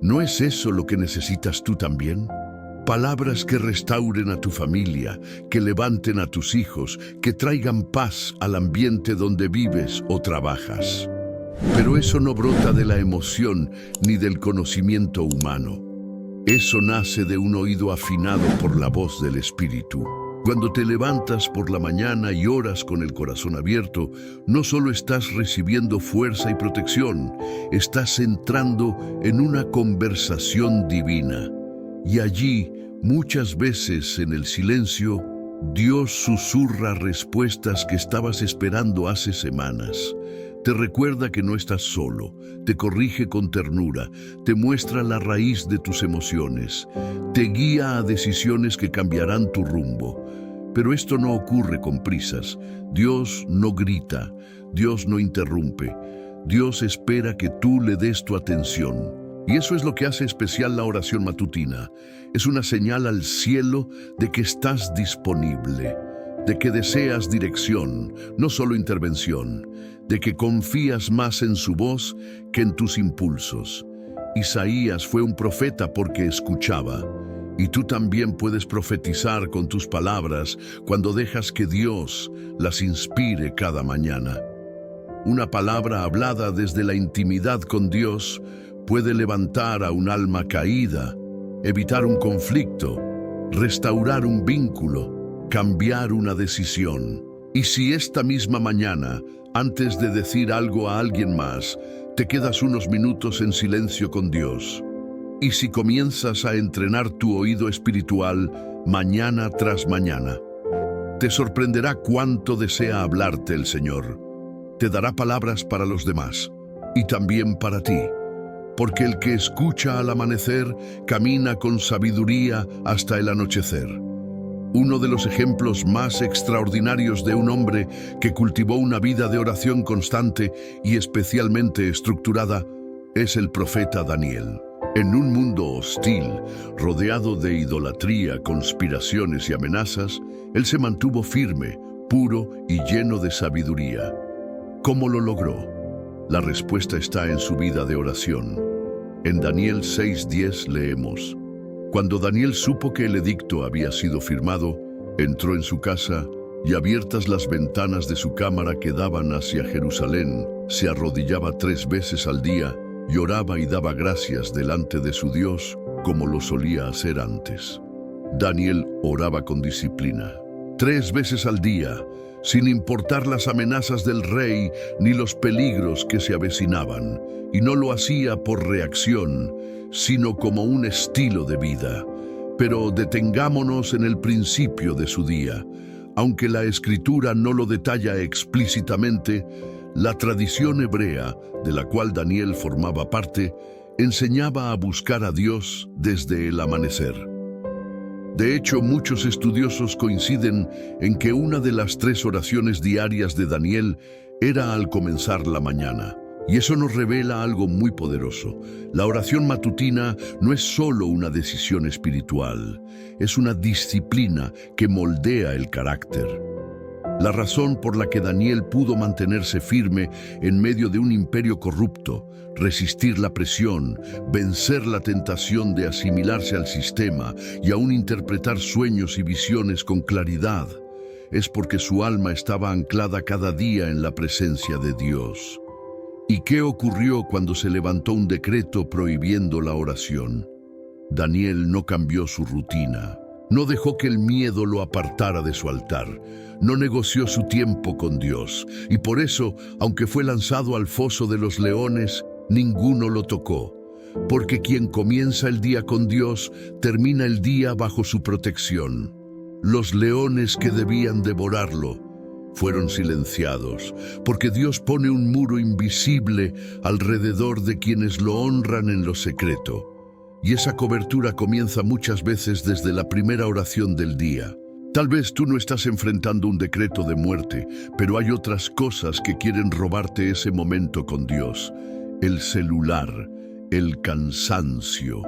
¿No es eso lo que necesitas tú también? Palabras que restauren a tu familia, que levanten a tus hijos, que traigan paz al ambiente donde vives o trabajas. Pero eso no brota de la emoción ni del conocimiento humano. Eso nace de un oído afinado por la voz del Espíritu. Cuando te levantas por la mañana y oras con el corazón abierto, no solo estás recibiendo fuerza y protección, estás entrando en una conversación divina. Y allí, muchas veces en el silencio, Dios susurra respuestas que estabas esperando hace semanas. Te recuerda que no estás solo, te corrige con ternura, te muestra la raíz de tus emociones, te guía a decisiones que cambiarán tu rumbo. Pero esto no ocurre con prisas. Dios no grita, Dios no interrumpe. Dios espera que tú le des tu atención. Y eso es lo que hace especial la oración matutina. Es una señal al cielo de que estás disponible, de que deseas dirección, no solo intervención, de que confías más en su voz que en tus impulsos. Isaías fue un profeta porque escuchaba. Y tú también puedes profetizar con tus palabras cuando dejas que Dios las inspire cada mañana. Una palabra hablada desde la intimidad con Dios puede levantar a un alma caída, evitar un conflicto, restaurar un vínculo, cambiar una decisión. Y si esta misma mañana, antes de decir algo a alguien más, te quedas unos minutos en silencio con Dios, y si comienzas a entrenar tu oído espiritual mañana tras mañana, te sorprenderá cuánto desea hablarte el Señor. Te dará palabras para los demás y también para ti, porque el que escucha al amanecer camina con sabiduría hasta el anochecer. Uno de los ejemplos más extraordinarios de un hombre que cultivó una vida de oración constante y especialmente estructurada es el profeta Daniel. En un mundo hostil, rodeado de idolatría, conspiraciones y amenazas, él se mantuvo firme, puro y lleno de sabiduría. ¿Cómo lo logró? La respuesta está en su vida de oración. En Daniel 6:10 leemos: Cuando Daniel supo que el edicto había sido firmado, entró en su casa y abiertas las ventanas de su cámara que daban hacia Jerusalén, se arrodillaba 3 veces al día, lloraba y daba gracias delante de su Dios como lo solía hacer antes. Daniel oraba con disciplina, 3 veces al día, sin importar las amenazas del rey ni los peligros que se avecinaban, y no lo hacía por reacción, sino como un estilo de vida. Pero detengámonos en el principio de su día. Aunque la Escritura no lo detalla explícitamente, la tradición hebrea, de la cual Daniel formaba parte, enseñaba a buscar a Dios desde el amanecer. De hecho, muchos estudiosos coinciden en que una de las 3 oraciones diarias de Daniel era al comenzar la mañana. Y eso nos revela algo muy poderoso. La oración matutina no es solo una decisión espiritual, es una disciplina que moldea el carácter. La razón por la que Daniel pudo mantenerse firme en medio de un imperio corrupto, resistir la presión, vencer la tentación de asimilarse al sistema y aún interpretar sueños y visiones con claridad, es porque su alma estaba anclada cada día en la presencia de Dios. ¿Y qué ocurrió cuando se levantó un decreto prohibiendo la oración? Daniel no cambió su rutina. No dejó que el miedo lo apartara de su altar. No negoció su tiempo con Dios. Y por eso, aunque fue lanzado al foso de los leones, ninguno lo tocó. Porque quien comienza el día con Dios, termina el día bajo su protección. Los leones que debían devorarlo fueron silenciados, porque Dios pone un muro invisible alrededor de quienes lo honran en lo secreto. Y esa cobertura comienza muchas veces desde la primera oración del día. Tal vez tú no estás enfrentando un decreto de muerte, pero hay otras cosas que quieren robarte ese momento con Dios. El celular, el cansancio,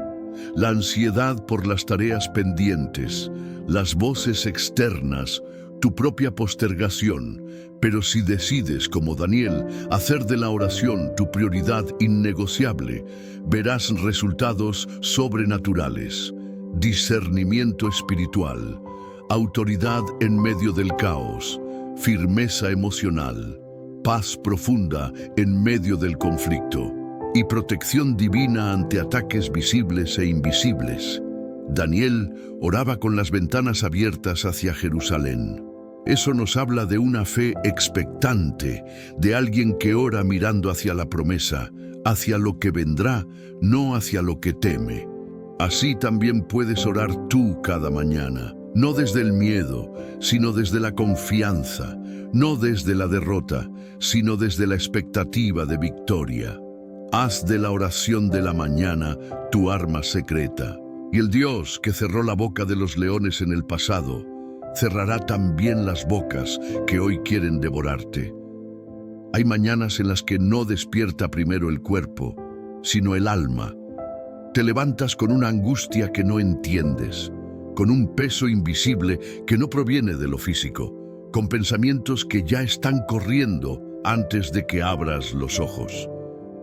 la ansiedad por las tareas pendientes, las voces externas, tu propia postergación. Pero si decides, como Daniel, hacer de la oración tu prioridad innegociable, verás resultados sobrenaturales, discernimiento espiritual, autoridad en medio del caos, firmeza emocional, paz profunda en medio del conflicto y protección divina ante ataques visibles e invisibles. Daniel oraba con las ventanas abiertas hacia Jerusalén. Eso nos habla de una fe expectante, de alguien que ora mirando hacia la promesa, hacia lo que vendrá, no hacia lo que teme. Así también puedes orar tú cada mañana, no desde el miedo, sino desde la confianza, no desde la derrota, sino desde la expectativa de victoria. Haz de la oración de la mañana tu arma secreta. Y el Dios que cerró la boca de los leones en el pasado, cerrará también las bocas que hoy quieren devorarte. Hay mañanas en las que no despierta primero el cuerpo, sino el alma. Te levantas con una angustia que no entiendes, con un peso invisible que no proviene de lo físico, con pensamientos que ya están corriendo antes de que abras los ojos.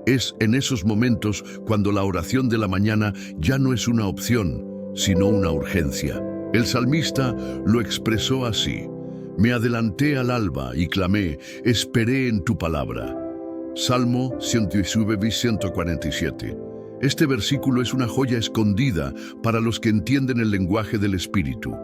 Es en esos momentos cuando la oración de la mañana ya no es una opción, sino una urgencia. El salmista lo expresó así: me adelanté al alba y clamé, esperé en tu palabra. Salmo 147. Este versículo es una joya escondida para los que entienden el lenguaje del Espíritu.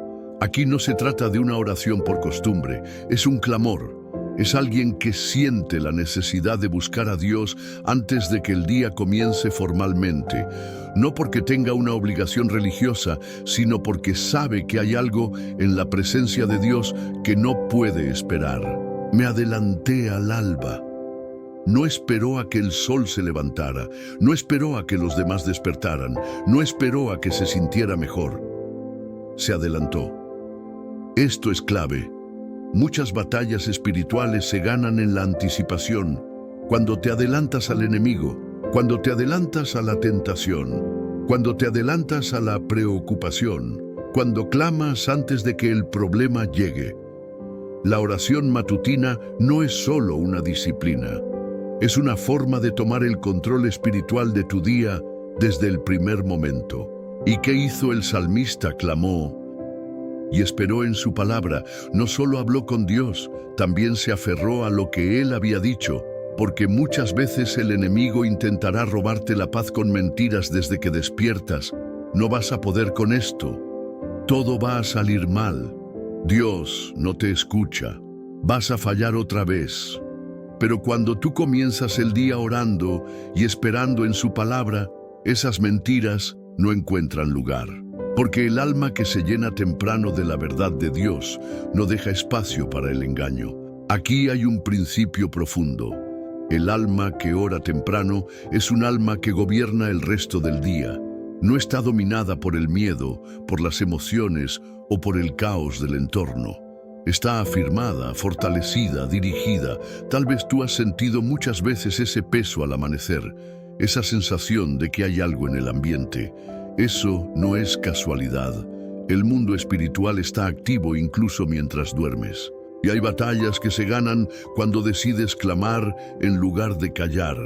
Aquí no se trata de una oración por costumbre, es un clamor. Es alguien que siente la necesidad de buscar a Dios antes de que el día comience formalmente, no porque tenga una obligación religiosa, sino porque sabe que hay algo en la presencia de Dios que no puede esperar. Me adelanté al alba. No esperó a que el sol se levantara, no esperó a que los demás despertaran, no esperó a que se sintiera mejor. Se adelantó. Esto es clave. Muchas batallas espirituales se ganan en la anticipación, cuando te adelantas al enemigo, cuando te adelantas a la tentación, cuando te adelantas a la preocupación, cuando clamas antes de que el problema llegue. La oración matutina no es solo una disciplina, es una forma de tomar el control espiritual de tu día desde el primer momento. ¿Y qué hizo el salmista? Clamó y esperó en su palabra. No solo habló con Dios, también se aferró a lo que Él había dicho, porque muchas veces el enemigo intentará robarte la paz con mentiras desde que despiertas. No vas a poder con esto. Todo va a salir mal. Dios no te escucha. Vas a fallar otra vez. Pero cuando tú comienzas el día orando y esperando en su palabra, esas mentiras no encuentran lugar. Porque el alma que se llena temprano de la verdad de Dios no deja espacio para el engaño. Aquí hay un principio profundo. El alma que ora temprano es un alma que gobierna el resto del día. No está dominada por el miedo, por las emociones o por el caos del entorno. Está afirmada, fortalecida, dirigida. Tal vez tú has sentido muchas veces ese peso al amanecer, esa sensación de que hay algo en el ambiente. Eso no es casualidad. El mundo espiritual está activo incluso mientras duermes. Y hay batallas que se ganan cuando decides clamar en lugar de callar.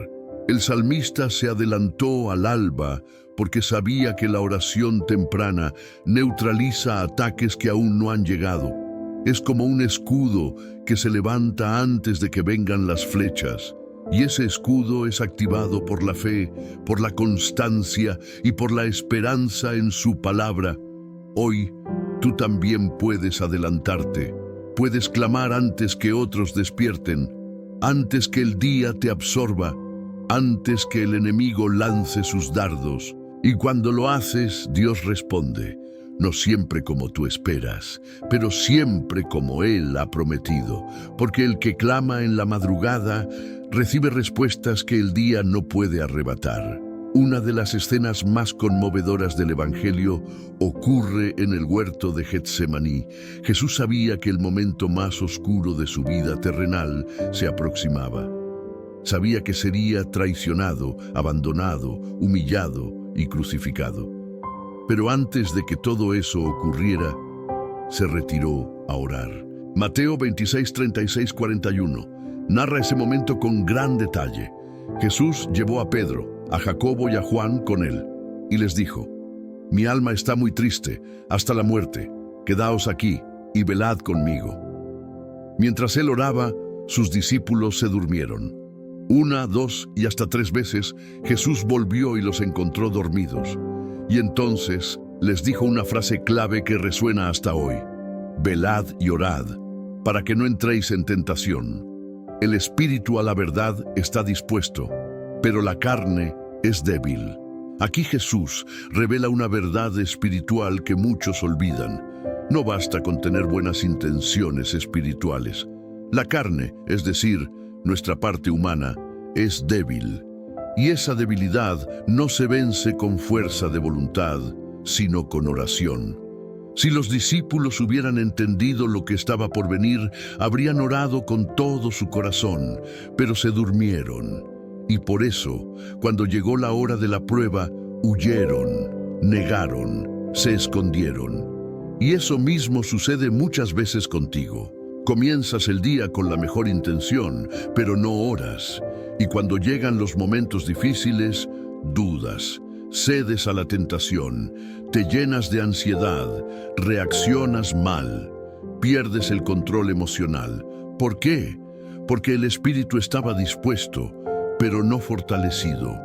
El salmista se adelantó al alba porque sabía que la oración temprana neutraliza ataques que aún no han llegado. Es como un escudo que se levanta antes de que vengan las flechas. Y ese escudo es activado por la fe, por la constancia y por la esperanza en su palabra. Hoy, tú también puedes adelantarte. Puedes clamar antes que otros despierten, antes que el día te absorba, antes que el enemigo lance sus dardos. Y cuando lo haces, Dios responde. No siempre como tú esperas, pero siempre como Él ha prometido, porque el que clama en la madrugada recibe respuestas que el día no puede arrebatar. Una de las escenas más conmovedoras del Evangelio ocurre en el huerto de Getsemaní. Jesús sabía que el momento más oscuro de su vida terrenal se aproximaba. Sabía que sería traicionado, abandonado, humillado y crucificado. Pero antes de que todo eso ocurriera, se retiró a orar. Mateo 26, 36, 41 narra ese momento con gran detalle. Jesús llevó a Pedro, a Jacobo y a Juan con él, y les dijo: mi alma está muy triste, hasta la muerte. Quedaos aquí y velad conmigo. Mientras él oraba, sus discípulos se durmieron. 1, 2 y hasta 3 veces Jesús volvió y los encontró dormidos. Y entonces les dijo una frase clave que resuena hasta hoy: velad y orad, para que no entréis en tentación. El espíritu a la verdad está dispuesto, pero la carne es débil. Aquí Jesús revela una verdad espiritual que muchos olvidan. No basta con tener buenas intenciones espirituales. La carne, es decir, nuestra parte humana, es débil. Y esa debilidad no se vence con fuerza de voluntad, sino con oración. Si los discípulos hubieran entendido lo que estaba por venir, habrían orado con todo su corazón, pero se durmieron. Y por eso, cuando llegó la hora de la prueba, huyeron, negaron, se escondieron. Y eso mismo sucede muchas veces contigo. Comienzas el día con la mejor intención, pero no oras. Y cuando llegan los momentos difíciles, dudas, cedes a la tentación, te llenas de ansiedad, reaccionas mal, pierdes el control emocional. ¿Por qué? Porque el espíritu estaba dispuesto, pero no fortalecido.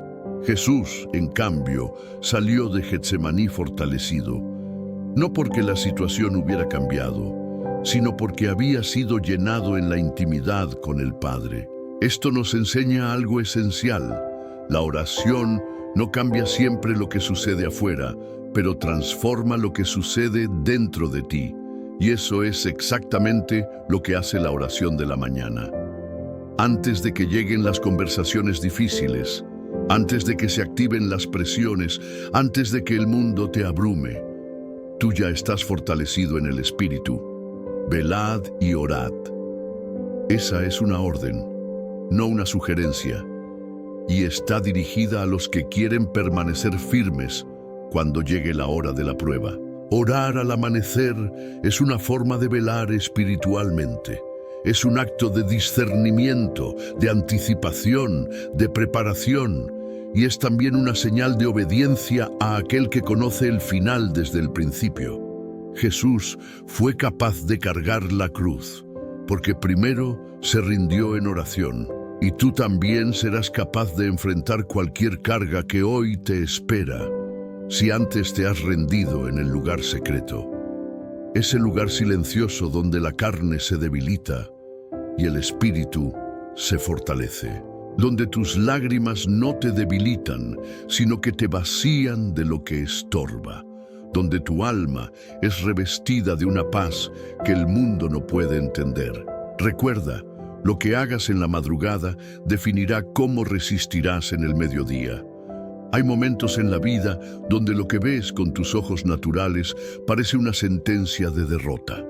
Jesús, en cambio, salió de Getsemaní fortalecido, no porque la situación hubiera cambiado, sino porque había sido llenado en la intimidad con el Padre. Esto nos enseña algo esencial. La oración no cambia siempre lo que sucede afuera, pero transforma lo que sucede dentro de ti. Y eso es exactamente lo que hace la oración de la mañana. Antes de que lleguen las conversaciones difíciles, antes de que se activen las presiones, antes de que el mundo te abrume, tú ya estás fortalecido en el espíritu. Velad y orad. Esa es una orden, no una sugerencia, y está dirigida a los que quieren permanecer firmes cuando llegue la hora de la prueba. Orar al amanecer es una forma de velar espiritualmente. Es un acto de discernimiento, de anticipación, de preparación, y es también una señal de obediencia a aquel que conoce el final desde el principio. Jesús fue capaz de cargar la cruz, porque primero se rindió en oración, y tú también serás capaz de enfrentar cualquier carga que hoy te espera, si antes te has rendido en el lugar secreto. Ese lugar silencioso donde la carne se debilita y el espíritu se fortalece, donde tus lágrimas no te debilitan, sino que te vacían de lo que estorba, donde tu alma es revestida de una paz que el mundo no puede entender. Recuerda, lo que hagas en la madrugada definirá cómo resistirás en el mediodía. Hay momentos en la vida donde lo que ves con tus ojos naturales parece una sentencia de derrota.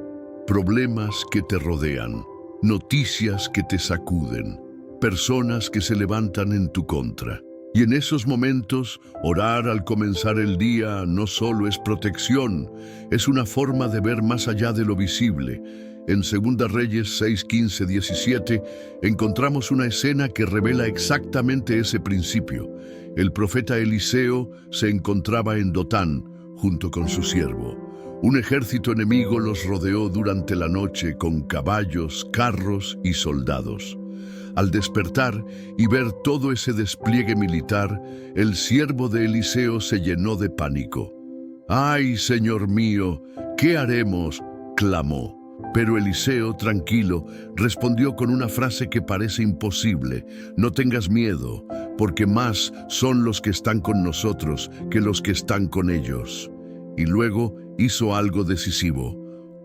Problemas que te rodean, noticias que te sacuden, personas que se levantan en tu contra. Y en esos momentos, orar al comenzar el día no solo es protección, es una forma de ver más allá de lo visible. En 2 Reyes 6, 15, 17 encontramos una escena que revela exactamente ese principio. El profeta Eliseo se encontraba en Dotán junto con su siervo. Un ejército enemigo los rodeó durante la noche con caballos, carros y soldados. Al despertar y ver todo ese despliegue militar, el siervo de Eliseo se llenó de pánico. «¡Ay, Señor mío! ¿Qué haremos?», clamó. Pero Eliseo, tranquilo, respondió con una frase que parece imposible: «No tengas miedo, porque más son los que están con nosotros que los que están con ellos». Y luego hizo algo decisivo.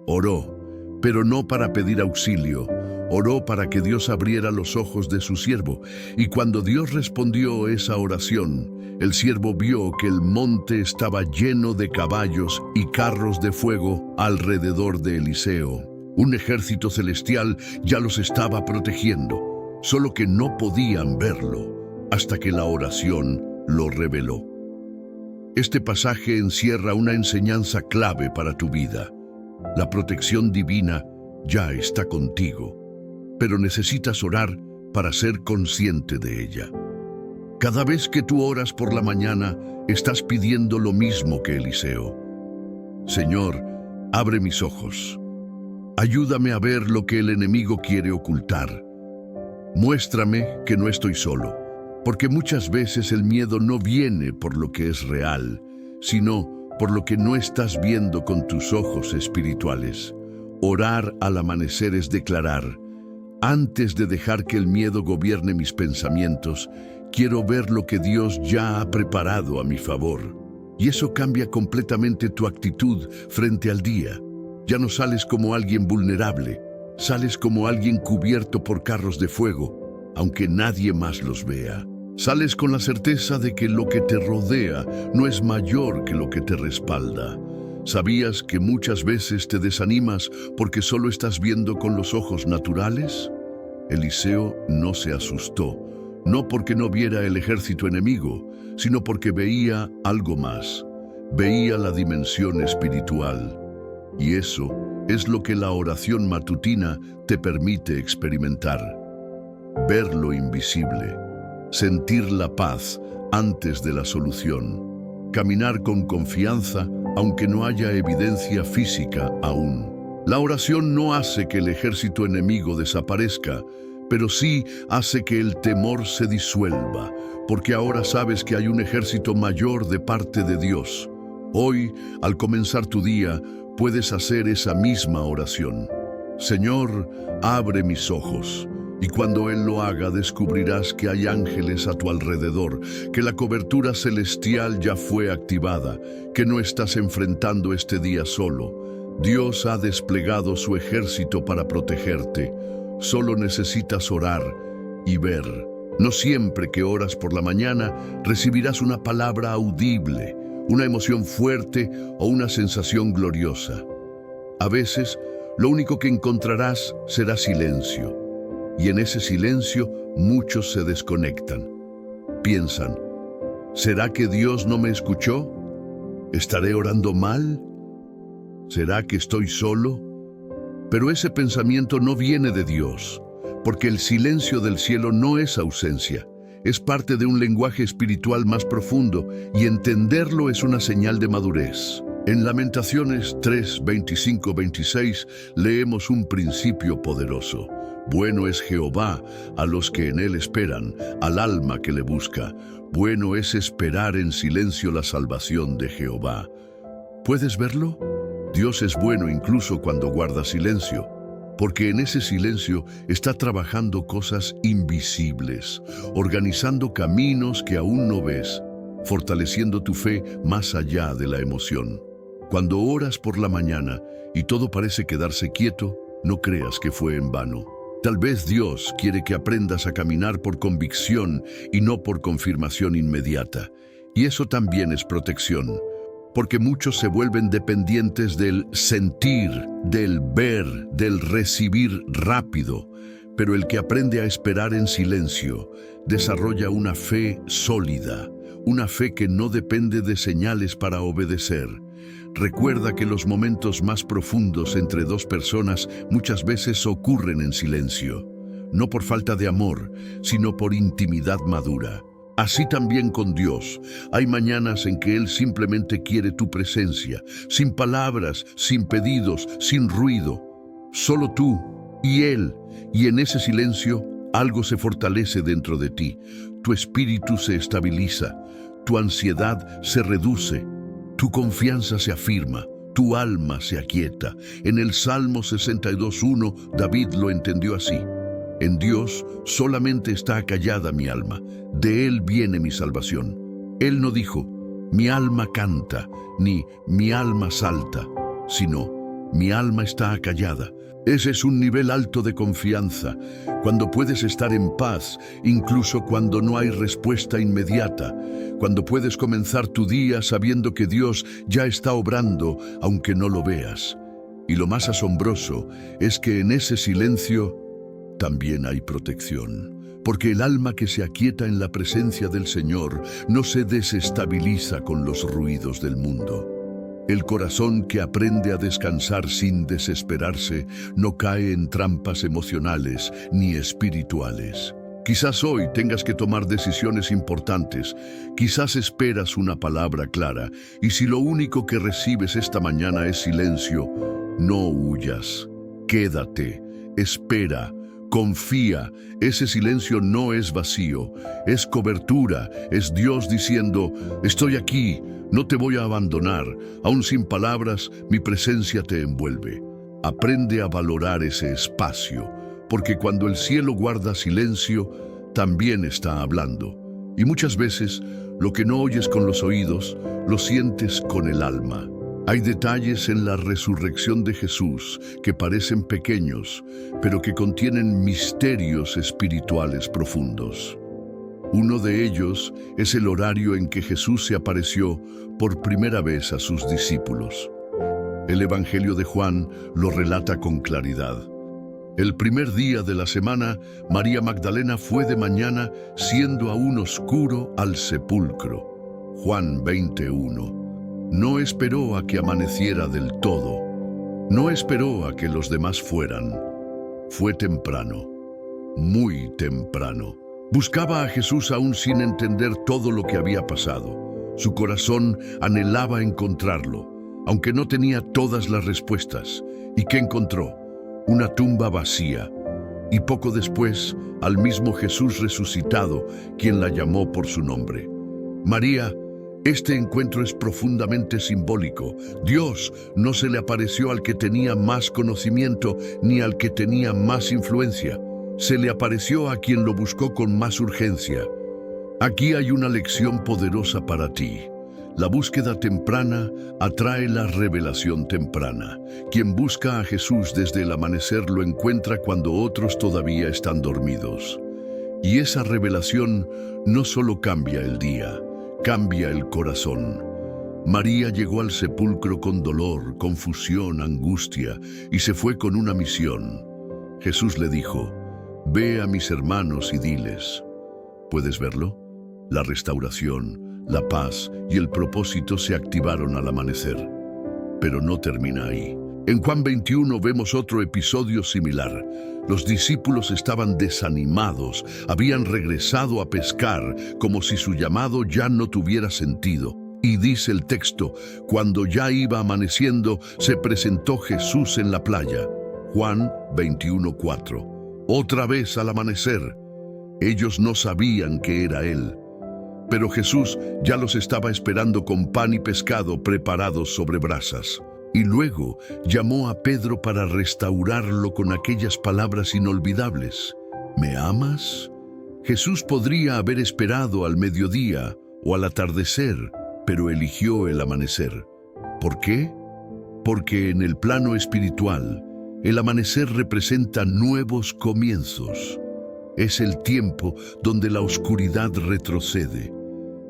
Oró, pero no para pedir auxilio. Oró para que Dios abriera los ojos de su siervo. Y cuando Dios respondió esa oración, el siervo vio que el monte estaba lleno de caballos y carros de fuego alrededor de Eliseo. Un ejército celestial ya los estaba protegiendo, solo que no podían verlo hasta que la oración lo reveló. Este pasaje encierra una enseñanza clave para tu vida. La protección divina ya está contigo, pero necesitas orar para ser consciente de ella. Cada vez que tú oras por la mañana, estás pidiendo lo mismo que Eliseo. Señor, abre mis ojos. Ayúdame a ver lo que el enemigo quiere ocultar. Muéstrame que no estoy solo, porque muchas veces el miedo no viene por lo que es real, sino por lo que no estás viendo con tus ojos espirituales. Orar al amanecer es declarar: antes de dejar que el miedo gobierne mis pensamientos, quiero ver lo que Dios ya ha preparado a mi favor. Y eso cambia completamente tu actitud frente al día. Ya no sales como alguien vulnerable, sales como alguien cubierto por carros de fuego, aunque nadie más los vea. Sales con la certeza de que lo que te rodea no es mayor que lo que te respalda. ¿Sabías que muchas veces te desanimas porque solo estás viendo con los ojos naturales? Eliseo no se asustó, no porque no viera el ejército enemigo, sino porque veía algo más. Veía la dimensión espiritual. Y eso es lo que la oración matutina te permite experimentar. Ver lo invisible, sentir la paz antes de la solución, caminar con confianza aunque no haya evidencia física aún. La oración no hace que el ejército enemigo desaparezca, pero sí hace que el temor se disuelva, porque ahora sabes que hay un ejército mayor de parte de Dios. Hoy, al comenzar tu día, puedes hacer esa misma oración. Señor, abre mis ojos. Y cuando Él lo haga, descubrirás que hay ángeles a tu alrededor, que la cobertura celestial ya fue activada, que no estás enfrentando este día solo. Dios ha desplegado su ejército para protegerte. Solo necesitas orar y ver. No siempre que oras por la mañana recibirás una palabra audible, una emoción fuerte o una sensación gloriosa. A veces, lo único que encontrarás será silencio. Y en ese silencio muchos se desconectan. Piensan: ¿será que Dios no me escuchó? ¿Estaré orando mal? ¿Será que estoy solo? Pero ese pensamiento no viene de Dios, porque el silencio del cielo no es ausencia, es parte de un lenguaje espiritual más profundo, y entenderlo es una señal de madurez. En Lamentaciones 3, 25-26 leemos un principio poderoso. Bueno es Jehová a los que en Él esperan, al alma que le busca. Bueno es esperar en silencio la salvación de Jehová. ¿Puedes verlo? Dios es bueno incluso cuando guarda silencio, porque en ese silencio está trabajando cosas invisibles, organizando caminos que aún no ves, fortaleciendo tu fe más allá de la emoción. Cuando oras por la mañana y todo parece quedarse quieto, no creas que fue en vano. Tal vez Dios quiere que aprendas a caminar por convicción y no por confirmación inmediata. Y eso también es protección, porque muchos se vuelven dependientes del sentir, del ver, del recibir rápido. Pero el que aprende a esperar en silencio desarrolla una fe sólida, una fe que no depende de señales para obedecer. Recuerda que los momentos más profundos entre dos personas muchas veces ocurren en silencio, no por falta de amor, sino por intimidad madura. Así también con Dios, hay mañanas en que Él simplemente quiere tu presencia, sin palabras, sin pedidos, sin ruido. Solo tú y Él, y en ese silencio algo se fortalece dentro de ti. Tu espíritu se estabiliza, tu ansiedad se reduce, tu confianza se afirma, tu alma se aquieta. En el Salmo 62:1, David lo entendió así: en Dios solamente está acallada mi alma, de Él viene mi salvación. Él no dijo, mi alma canta, ni mi alma salta, sino, mi alma está acallada. Ese es un nivel alto de confianza, cuando puedes estar en paz, incluso cuando no hay respuesta inmediata, cuando puedes comenzar tu día sabiendo que Dios ya está obrando, aunque no lo veas. Y lo más asombroso es que en ese silencio también hay protección, porque el alma que se aquieta en la presencia del Señor no se desestabiliza con los ruidos del mundo. El corazón que aprende a descansar sin desesperarse no cae en trampas emocionales ni espirituales. Quizás hoy tengas que tomar decisiones importantes, quizás esperas una palabra clara, y si lo único que recibes esta mañana es silencio, no huyas, quédate, espera, Confía, ese silencio no es vacío, es cobertura, es Dios diciendo, estoy aquí, no te voy a abandonar, aún sin palabras, mi presencia te envuelve. Aprende a valorar ese espacio, porque cuando el cielo guarda silencio, también está hablando. Y muchas veces, lo que no oyes con los oídos, lo sientes con el alma. Hay detalles en la resurrección de Jesús que parecen pequeños, pero que contienen misterios espirituales profundos. Uno de ellos es el horario en que Jesús se apareció por primera vez a sus discípulos. El Evangelio de Juan lo relata con claridad. El primer día de la semana, María Magdalena fue de mañana, siendo aún oscuro, al sepulcro. Juan 21. No esperó a que amaneciera del todo. No esperó a que los demás fueran. Fue temprano, muy temprano. Buscaba a Jesús aún sin entender todo lo que había pasado. Su corazón anhelaba encontrarlo, aunque no tenía todas las respuestas. ¿Y qué encontró? Una tumba vacía. Y poco después, al mismo Jesús resucitado, quien la llamó por su nombre. María, este encuentro es profundamente simbólico. Dios no se le apareció al que tenía más conocimiento ni al que tenía más influencia. Se le apareció a quien lo buscó con más urgencia. Aquí hay una lección poderosa para ti. La búsqueda temprana atrae la revelación temprana. Quien busca a Jesús desde el amanecer lo encuentra cuando otros todavía están dormidos. Y esa revelación no solo cambia el día, cambia el corazón. María llegó al sepulcro con dolor, confusión, angustia, y se fue con una misión. Jesús le dijo, ve a mis hermanos y diles. ¿Puedes verlo? La restauración, la paz y el propósito se activaron al amanecer. Pero no termina ahí. En Juan 21 vemos otro episodio similar. Los discípulos estaban desanimados, habían regresado a pescar como si su llamado ya no tuviera sentido. Y dice el texto, cuando ya iba amaneciendo, se presentó Jesús en la playa. Juan 21:4. Otra vez al amanecer. Ellos no sabían que era Él. Pero Jesús ya los estaba esperando con pan y pescado preparados sobre brasas. Y luego llamó a Pedro para restaurarlo con aquellas palabras inolvidables. ¿Me amas? Jesús podría haber esperado al mediodía o al atardecer, pero eligió el amanecer. ¿Por qué? Porque en el plano espiritual, el amanecer representa nuevos comienzos. Es el tiempo donde la oscuridad retrocede.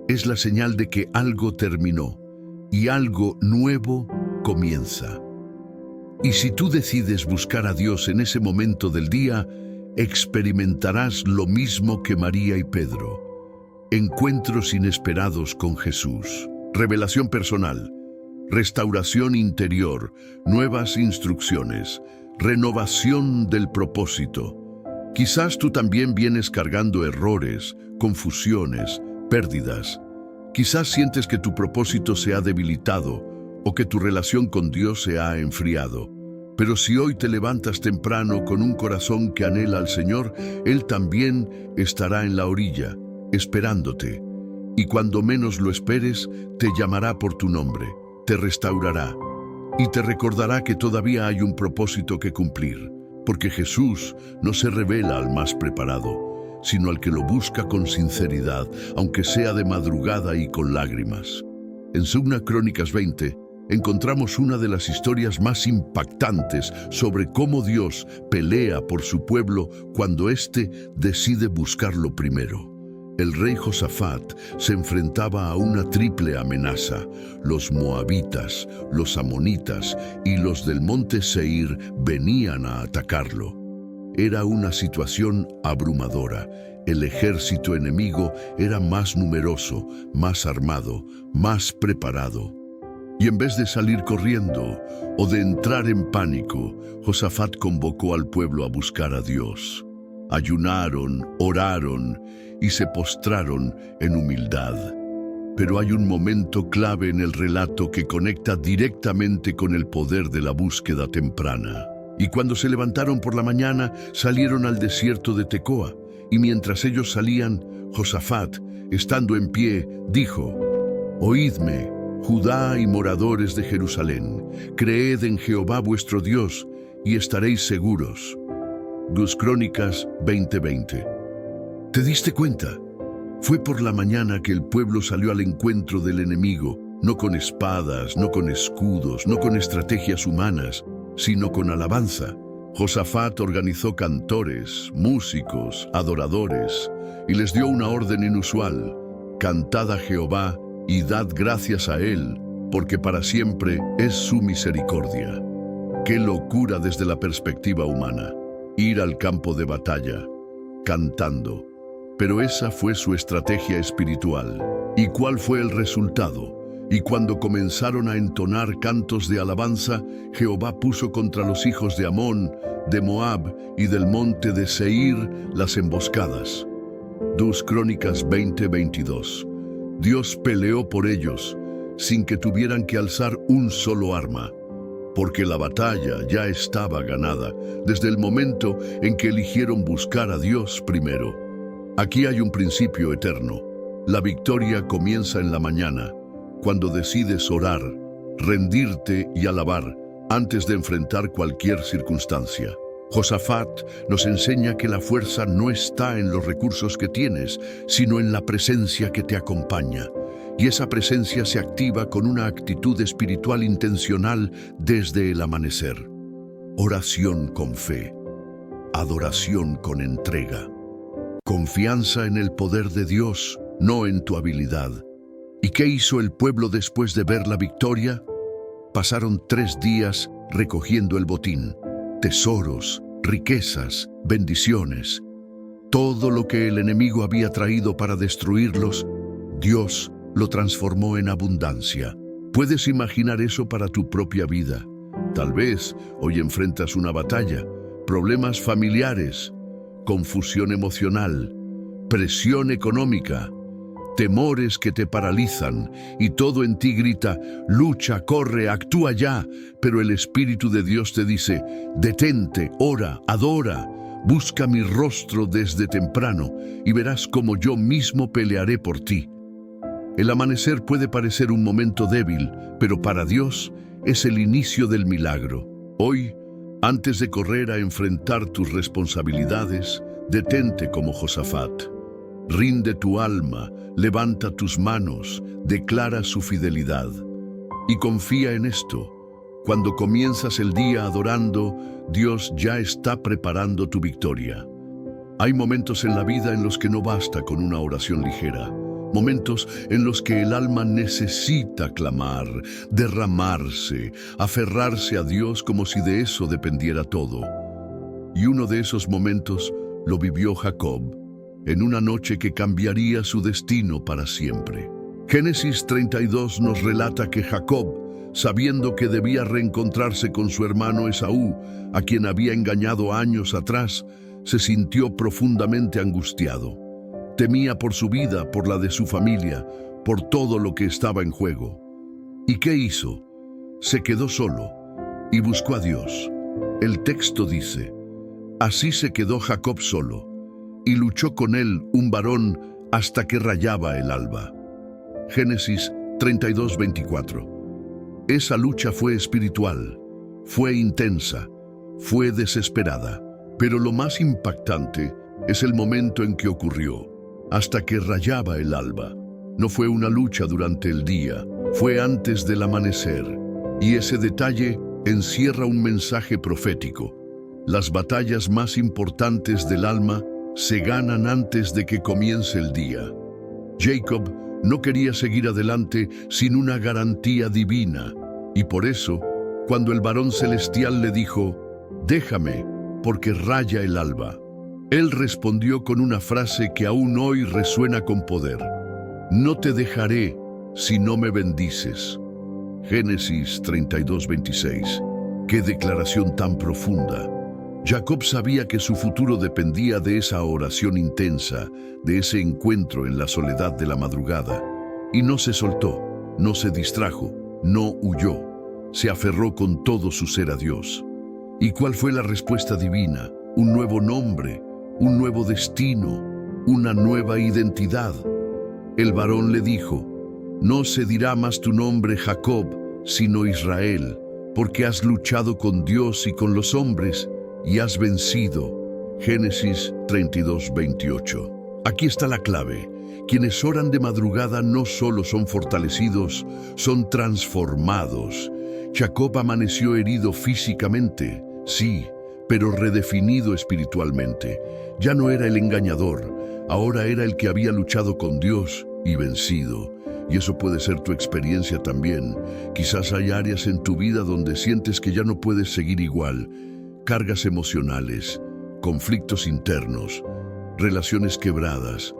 Es la señal de que algo terminó y algo nuevo comienza. Y si tú decides buscar a Dios en ese momento del día, experimentarás lo mismo que María y Pedro. Encuentros inesperados con Jesús, revelación personal, restauración interior, nuevas instrucciones, renovación del propósito. Quizás tú también vienes cargando errores, confusiones, pérdidas. Quizás sientes que tu propósito se ha debilitado o que tu relación con Dios se ha enfriado. Pero si hoy te levantas temprano con un corazón que anhela al Señor, Él también estará en la orilla, esperándote. Y cuando menos lo esperes, te llamará por tu nombre, te restaurará y te recordará que todavía hay un propósito que cumplir. Porque Jesús no se revela al más preparado, sino al que lo busca con sinceridad, aunque sea de madrugada y con lágrimas. En 2 Crónicas 20, encontramos una de las historias más impactantes sobre cómo Dios pelea por su pueblo cuando éste decide buscarlo primero. El rey Josafat se enfrentaba a una triple amenaza. Los moabitas, los amonitas y los del monte Seir venían a atacarlo. Era una situación abrumadora. El ejército enemigo era más numeroso, más armado, más preparado. Y en vez de salir corriendo o de entrar en pánico, Josafat convocó al pueblo a buscar a Dios. Ayunaron, oraron y se postraron en humildad. Pero hay un momento clave en el relato que conecta directamente con el poder de la búsqueda temprana. Y cuando se levantaron por la mañana, salieron al desierto de Tecoa. Y mientras ellos salían, Josafat, estando en pie, dijo: Oídme, Judá y moradores de Jerusalén, creed en Jehová vuestro Dios, y estaréis seguros. 2 Crónicas 20:20. ¿Te diste cuenta? Fue por la mañana que el pueblo salió al encuentro del enemigo, no con espadas, no con escudos, no con estrategias humanas, sino con alabanza. Josafat organizó cantores, músicos, adoradores, y les dio una orden inusual: cantad a Jehová y dad gracias a Él, porque para siempre es su misericordia. ¡Qué locura desde la perspectiva humana! Ir al campo de batalla, cantando. Pero esa fue su estrategia espiritual. ¿Y cuál fue el resultado? Y cuando comenzaron a entonar cantos de alabanza, Jehová puso contra los hijos de Amón, de Moab y del monte de Seir las emboscadas. 2 Crónicas 20:22. Dios peleó por ellos, sin que tuvieran que alzar un solo arma, porque la batalla ya estaba ganada desde el momento en que eligieron buscar a Dios primero. Aquí hay un principio eterno. La victoria comienza en la mañana, cuando decides orar, rendirte y alabar antes de enfrentar cualquier circunstancia. Josafat nos enseña que la fuerza no está en los recursos que tienes, sino en la presencia que te acompaña. Y esa presencia se activa con una actitud espiritual intencional desde el amanecer. Oración con fe, adoración con entrega, confianza en el poder de Dios, no en tu habilidad. ¿Y qué hizo el pueblo después de ver la victoria? Pasaron 3 días recogiendo el botín, tesoros, riquezas, bendiciones. Todo lo que el enemigo había traído para destruirlos, Dios lo transformó en abundancia. ¿Puedes imaginar eso para tu propia vida? Tal vez hoy enfrentas una batalla, problemas familiares, confusión emocional, presión económica, temores que te paralizan, y todo en ti grita: lucha, corre, actúa ya. Pero el Espíritu de Dios te dice: detente, ora, adora, busca mi rostro desde temprano, y verás cómo yo mismo pelearé por ti. El amanecer puede parecer un momento débil, pero para Dios es el inicio del milagro. Hoy, antes de correr a enfrentar tus responsabilidades, detente como Josafat. Rinde tu alma, levanta tus manos, declara su fidelidad. Y confía en esto: cuando comienzas el día adorando, Dios ya está preparando tu victoria. Hay momentos en la vida en los que no basta con una oración ligera. Momentos en los que el alma necesita clamar, derramarse, aferrarse a Dios como si de eso dependiera todo. Y uno de esos momentos lo vivió Jacob, en una noche que cambiaría su destino para siempre. Génesis 32 nos relata que Jacob, sabiendo que debía reencontrarse con su hermano Esaú, a quien había engañado años atrás, se sintió profundamente angustiado. Temía por su vida, por la de su familia, por todo lo que estaba en juego. ¿Y qué hizo? Se quedó solo y buscó a Dios. El texto dice: así se quedó Jacob solo, y luchó con él un varón hasta que rayaba el alba. Génesis 32:24. Esa lucha fue espiritual, fue intensa, fue desesperada, pero lo más impactante es el momento en que ocurrió: hasta que rayaba el alba. No fue una lucha durante el día, fue antes del amanecer. Y ese detalle encierra un mensaje profético. Las batallas más importantes del alma se ganan antes de que comience el día. Jacob no quería seguir adelante sin una garantía divina, y por eso, cuando el varón celestial le dijo: déjame, porque raya el alba, él respondió con una frase que aún hoy resuena con poder: no te dejaré si no me bendices. Génesis 32:26. ¡Qué declaración tan profunda! Jacob sabía que su futuro dependía de esa oración intensa, de ese encuentro en la soledad de la madrugada. Y no se soltó, no se distrajo, no huyó. Se aferró con todo su ser a Dios. ¿Y cuál fue la respuesta divina? Un nuevo nombre, un nuevo destino, una nueva identidad. El varón le dijo: no se dirá más tu nombre Jacob, sino Israel, porque has luchado con Dios y con los hombres y has vencido. Génesis 32:28. Aquí está la clave. Quienes oran de madrugada no solo son fortalecidos, son transformados. Jacob amaneció herido físicamente, sí, pero redefinido espiritualmente. Ya no era el engañador, ahora era el que había luchado con Dios y vencido. Y eso puede ser tu experiencia también. Quizás hay áreas en tu vida donde sientes que ya no puedes seguir igual. Cargas emocionales, conflictos internos, relaciones quebradas,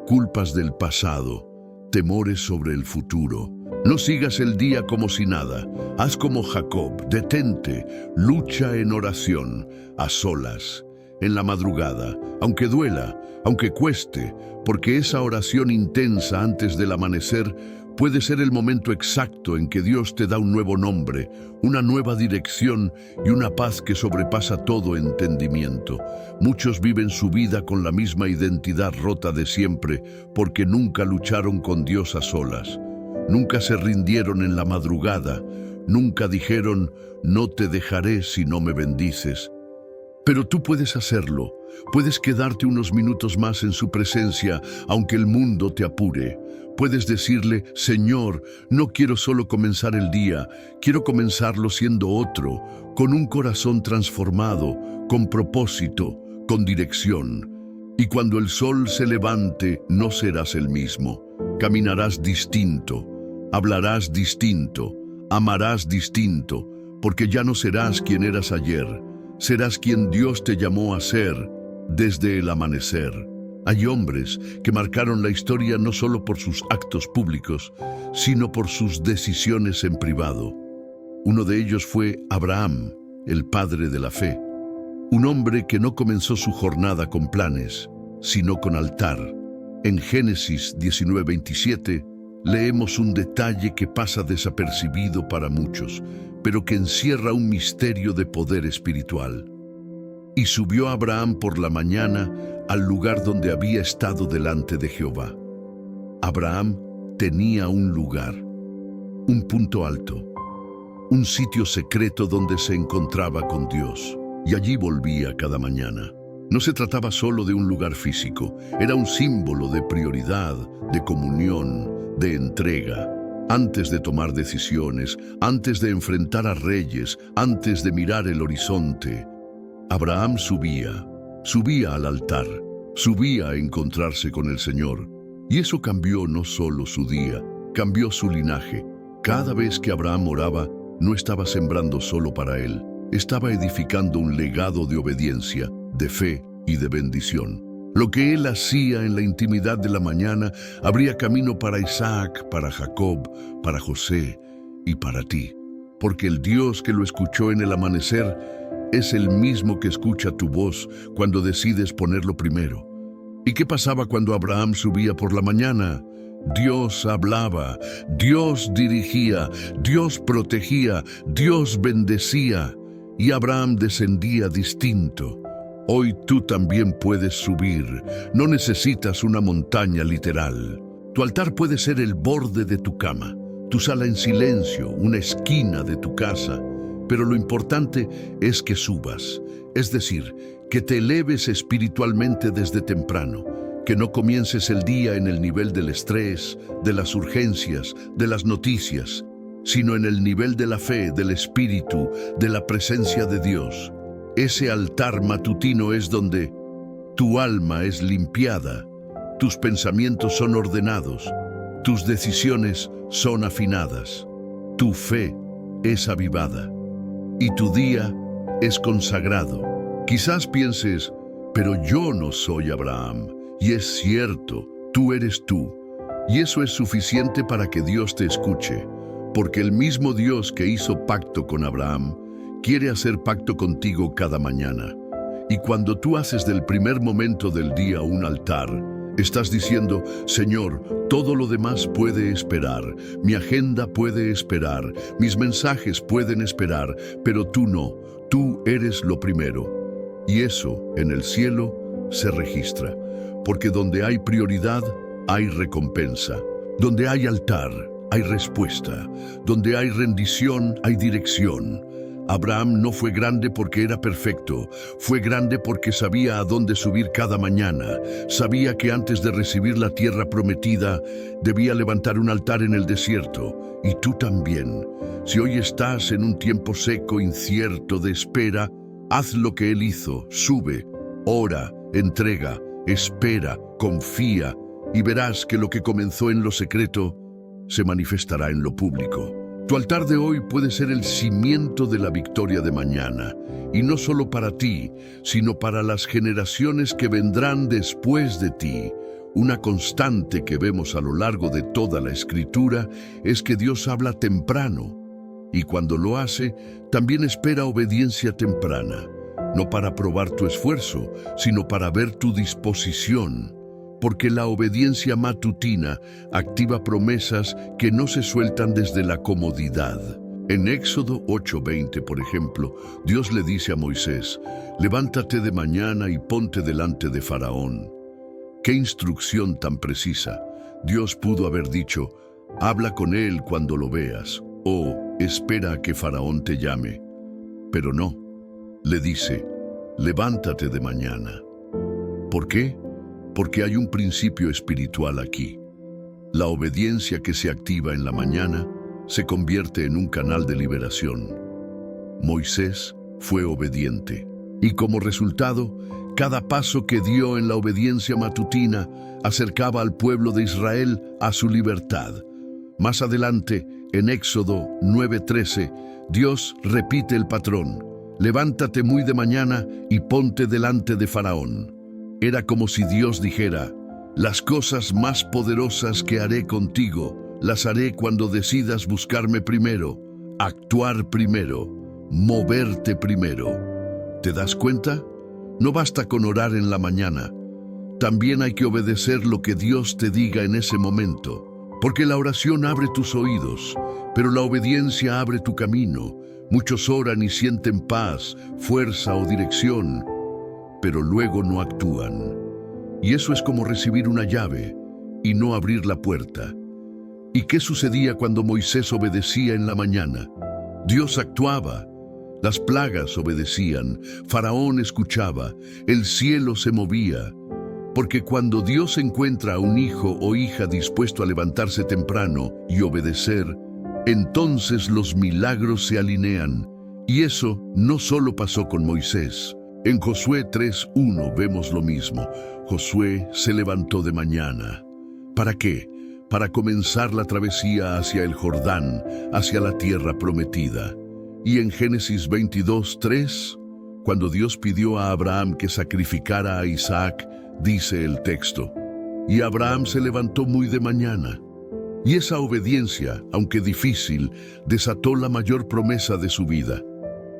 culpas del pasado, temores sobre el futuro. No sigas el día como si nada. Haz como Jacob, detente, lucha en oración, a solas, en la madrugada, aunque duela, aunque cueste, porque esa oración intensa antes del amanecer puede ser el momento exacto en que Dios te da un nuevo nombre, una nueva dirección y una paz que sobrepasa todo entendimiento. Muchos viven su vida con la misma identidad rota de siempre porque nunca lucharon con Dios a solas. Nunca se rindieron en la madrugada, nunca dijeron: no te dejaré si no me bendices. Pero tú puedes hacerlo, puedes quedarte unos minutos más en su presencia, aunque el mundo te apure. Puedes decirle: Señor, no quiero solo comenzar el día, quiero comenzarlo siendo otro, con un corazón transformado, con propósito, con dirección. Y cuando el sol se levante, no serás el mismo. Caminarás distinto, hablarás distinto, amarás distinto, porque ya no serás quien eras ayer. Serás quien Dios te llamó a ser desde el amanecer. Hay hombres que marcaron la historia no solo por sus actos públicos, sino por sus decisiones en privado. Uno de ellos fue Abraham, el padre de la fe. Un hombre que no comenzó su jornada con planes, sino con altar. En Génesis 19:27 leemos un detalle que pasa desapercibido para muchos, pero que encierra un misterio de poder espiritual. Y subió Abraham por la mañana al lugar donde había estado delante de Jehová. Abraham tenía un lugar, un punto alto, un sitio secreto donde se encontraba con Dios, y allí volvía cada mañana. No se trataba solo de un lugar físico, era un símbolo de prioridad, de comunión, de entrega. Antes de tomar decisiones, antes de enfrentar a reyes, antes de mirar el horizonte, Abraham subía al altar, subía a encontrarse con el Señor. Y eso cambió no solo su día, cambió su linaje. Cada vez que Abraham oraba, no estaba sembrando solo para él, estaba edificando un legado de obediencia, de fe y de bendición. Lo que él hacía en la intimidad de la mañana abría camino para Isaac, para Jacob, para José y para ti. Porque el Dios que lo escuchó en el amanecer es el mismo que escucha tu voz cuando decides ponerlo primero. ¿Y qué pasaba cuando Abraham subía por la mañana? Dios hablaba, Dios dirigía, Dios protegía, Dios bendecía, y Abraham descendía distinto. Hoy tú también puedes subir. No necesitas una montaña literal. Tu altar puede ser el borde de tu cama, tu sala en silencio, una esquina de tu casa. Pero lo importante es que subas, es decir, que te eleves espiritualmente desde temprano, que no comiences el día en el nivel del estrés, de las urgencias, de las noticias, sino en el nivel de la fe, del espíritu, de la presencia de Dios. Ese altar matutino es donde tu alma es limpiada, tus pensamientos son ordenados, tus decisiones son afinadas, tu fe es avivada y tu día es consagrado. Quizás pienses: pero yo no soy Abraham. Y es cierto, tú eres tú. Y eso es suficiente para que Dios te escuche, porque el mismo Dios que hizo pacto con Abraham quiere hacer pacto contigo cada mañana. Y cuando tú haces del primer momento del día un altar, Estás diciendo, Señor, todo lo demás puede esperar, mi agenda puede esperar, mis mensajes pueden esperar, pero tú no, tú eres lo primero. Y eso, en el cielo, se registra, porque donde hay prioridad, hay recompensa. Donde hay altar, hay respuesta. Donde hay rendición, hay dirección. Abraham no fue grande porque era perfecto, fue grande porque sabía a dónde subir cada mañana, sabía que antes de recibir la tierra prometida, debía levantar un altar en el desierto, y tú también. Si hoy estás en un tiempo seco, incierto, de espera, haz lo que él hizo, sube, ora, entrega, espera, confía, y verás que lo que comenzó en lo secreto se manifestará en lo público. Tu altar de hoy puede ser el cimiento de la victoria de mañana, y no solo para ti, sino para las generaciones que vendrán después de ti. Una constante que vemos a lo largo de toda la Escritura es que Dios habla temprano, y cuando lo hace, también espera obediencia temprana, no para probar tu esfuerzo, sino para ver tu disposición. Porque la obediencia matutina activa promesas que no se sueltan desde la comodidad. En Éxodo 8:20, por ejemplo, Dios le dice a Moisés, levántate de mañana y ponte delante de Faraón. ¡Qué instrucción tan precisa! Dios pudo haber dicho, habla con él cuando lo veas, o espera a que Faraón te llame. Pero no, le dice, levántate de mañana. ¿Por qué? Porque hay un principio espiritual aquí. La obediencia que se activa en la mañana se convierte en un canal de liberación. Moisés fue obediente, y como resultado, cada paso que dio en la obediencia matutina acercaba al pueblo de Israel a su libertad. Más adelante, en Éxodo 9:13, Dios repite el patrón: levántate muy de mañana y ponte delante de Faraón. Era como si Dios dijera, las cosas más poderosas que haré contigo, las haré cuando decidas buscarme primero, actuar primero, moverte primero. ¿Te das cuenta? No basta con orar en la mañana. También hay que obedecer lo que Dios te diga en ese momento. Porque la oración abre tus oídos, pero la obediencia abre tu camino. Muchos oran y sienten paz, fuerza o dirección, pero luego no actúan. Y eso es como recibir una llave y no abrir la puerta. ¿Y qué sucedía cuando Moisés obedecía en la mañana? Dios actuaba, las plagas obedecían, Faraón escuchaba, el cielo se movía. Porque cuando Dios encuentra a un hijo o hija dispuesto a levantarse temprano y obedecer, entonces los milagros se alinean. Y eso no solo pasó con Moisés. En Josué 3:1 vemos lo mismo. Josué se levantó de mañana. ¿Para qué? Para comenzar la travesía hacia el Jordán, hacia la tierra prometida. Y en Génesis 22:3, cuando Dios pidió a Abraham que sacrificara a Isaac, dice el texto, y Abraham se levantó muy de mañana. Y esa obediencia, aunque difícil, desató la mayor promesa de su vida.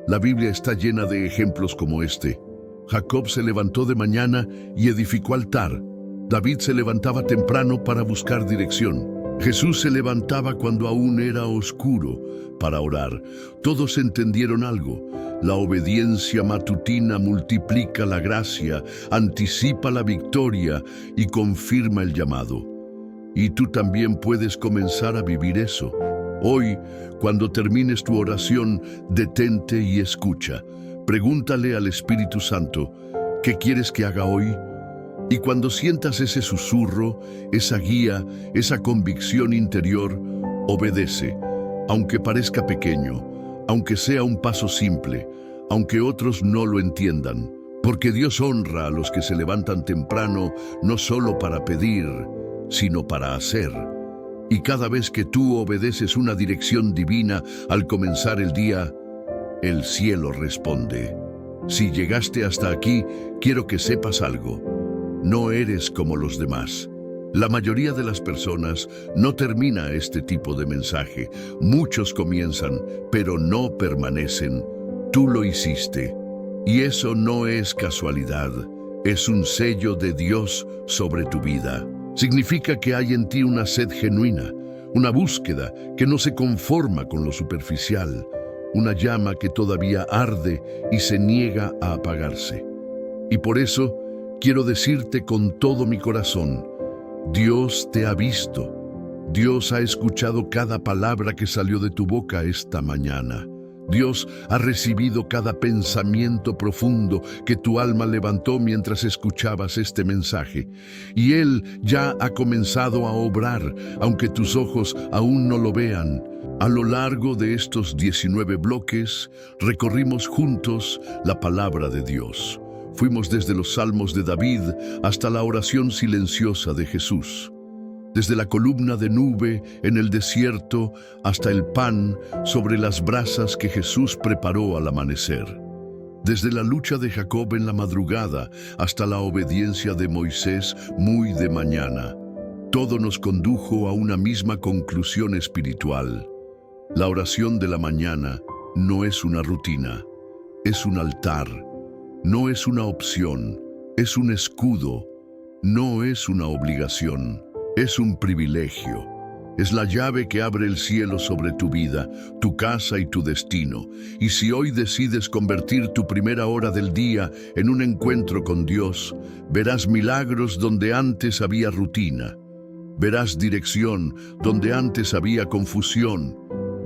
La Biblia está llena de ejemplos como este. Jacob se levantó de mañana y edificó altar. David se levantaba temprano para buscar dirección. Jesús se levantaba cuando aún era oscuro para orar. Todos entendieron algo. La obediencia matutina multiplica la gracia, anticipa la victoria y confirma el llamado. Y tú también puedes comenzar a vivir eso. Hoy, cuando termines tu oración, detente y escucha. Pregúntale al Espíritu Santo, ¿qué quieres que haga hoy? Y cuando sientas ese susurro, esa guía, esa convicción interior, obedece, aunque parezca pequeño, aunque sea un paso simple, aunque otros no lo entiendan, porque Dios honra a los que se levantan temprano, no solo para pedir, sino para hacer. Y cada vez que tú obedeces una dirección divina al comenzar el día, el cielo responde. Si llegaste hasta aquí, quiero que sepas algo. No eres como los demás. La mayoría de las personas no termina este tipo de mensaje. Muchos comienzan, pero no permanecen. Tú lo hiciste. Y eso no es casualidad, Es un sello de Dios sobre tu vida. Significa que hay en ti una sed genuina, una búsqueda que no se conforma con lo superficial, una llama que todavía arde y se niega a apagarse. Y por eso quiero decirte con todo mi corazón, Dios te ha visto. Dios ha escuchado cada palabra que salió de tu boca esta mañana. Dios ha recibido cada pensamiento profundo que tu alma levantó mientras escuchabas este mensaje. Y Él ya ha comenzado a obrar, aunque tus ojos aún no lo vean. A lo largo de estos 19 bloques, recorrimos juntos la palabra de Dios. Fuimos desde los Salmos de David hasta la oración silenciosa de Jesús. Desde la columna de nube en el desierto hasta el pan sobre las brasas que Jesús preparó al amanecer. Desde la lucha de Jacob en la madrugada hasta la obediencia de Moisés muy de mañana. Todo nos condujo a una misma conclusión espiritual. La oración de la mañana no es una rutina, es un altar. No es una opción, es un escudo. No es una obligación. Es un privilegio. Es la llave que abre el cielo sobre tu vida, tu casa y tu destino. Y si hoy decides convertir tu primera hora del día en un encuentro con Dios, verás milagros donde antes había rutina. Verás dirección donde antes había confusión.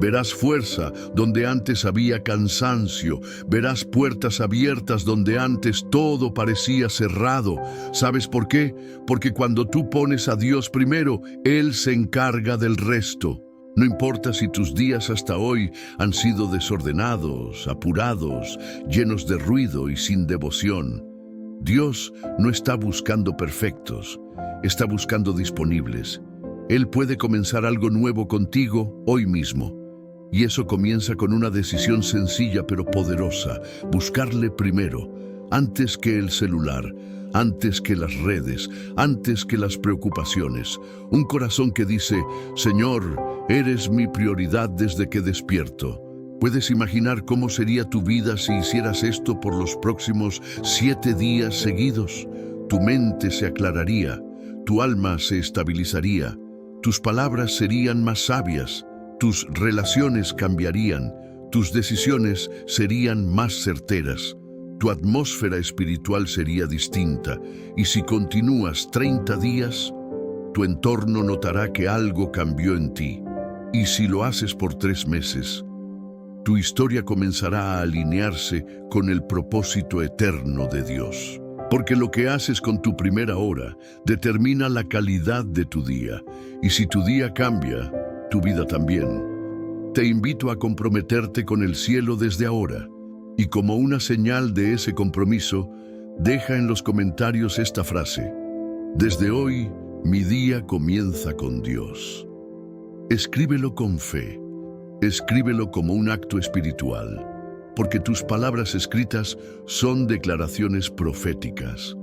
Verás fuerza donde antes había cansancio. Verás puertas abiertas donde antes todo parecía cerrado. ¿Sabes por qué? Porque cuando tú pones a Dios primero, Él se encarga del resto. No importa si tus días hasta hoy han sido desordenados, apurados, llenos de ruido y sin devoción. Dios no está buscando perfectos, está buscando disponibles. Él puede comenzar algo nuevo contigo hoy mismo. Y eso comienza con una decisión sencilla pero poderosa, buscarle primero, antes que el celular, antes que las redes, antes que las preocupaciones. Un corazón que dice, Señor, eres mi prioridad desde que despierto. ¿Puedes imaginar cómo sería tu vida si hicieras esto por los próximos 7 días seguidos? Tu mente se aclararía, tu alma se estabilizaría, tus palabras serían más sabias. Tus relaciones cambiarían, tus decisiones serían más certeras, tu atmósfera espiritual sería distinta, y si continúas 30 días, tu entorno notará que algo cambió en ti. Y si lo haces por 3 meses, tu historia comenzará a alinearse con el propósito eterno de Dios. Porque lo que haces con tu primera hora determina la calidad de tu día, y si tu día cambia, tu vida también. Te invito a comprometerte con el cielo desde ahora, y como una señal de ese compromiso, deja en los comentarios esta frase: desde hoy, mi día comienza con Dios. Escríbelo con fe, escríbelo como un acto espiritual, porque tus palabras escritas son declaraciones proféticas.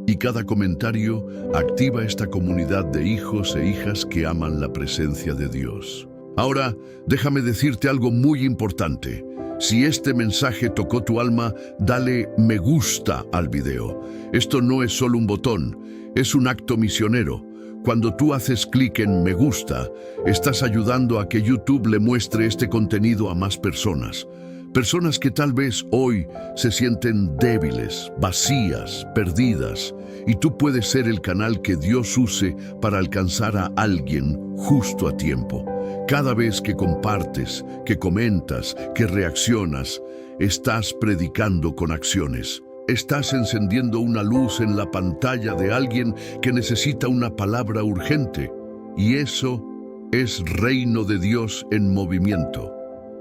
Y cada comentario activa esta comunidad de hijos e hijas que aman la presencia de Dios. Ahora, déjame decirte algo muy importante. Si este mensaje tocó tu alma, dale me gusta al video. Esto no es solo un botón, es un acto misionero. Cuando tú haces clic en me gusta, estás ayudando a que YouTube le muestre este contenido a más personas. Personas que tal vez hoy se sienten débiles, vacías, perdidas, y tú puedes ser el canal que Dios use para alcanzar a alguien justo a tiempo. Cada vez que compartes, que comentas, que reaccionas, estás predicando con acciones. Estás encendiendo una luz en la pantalla de alguien que necesita una palabra urgente, y eso es Reino de Dios en movimiento.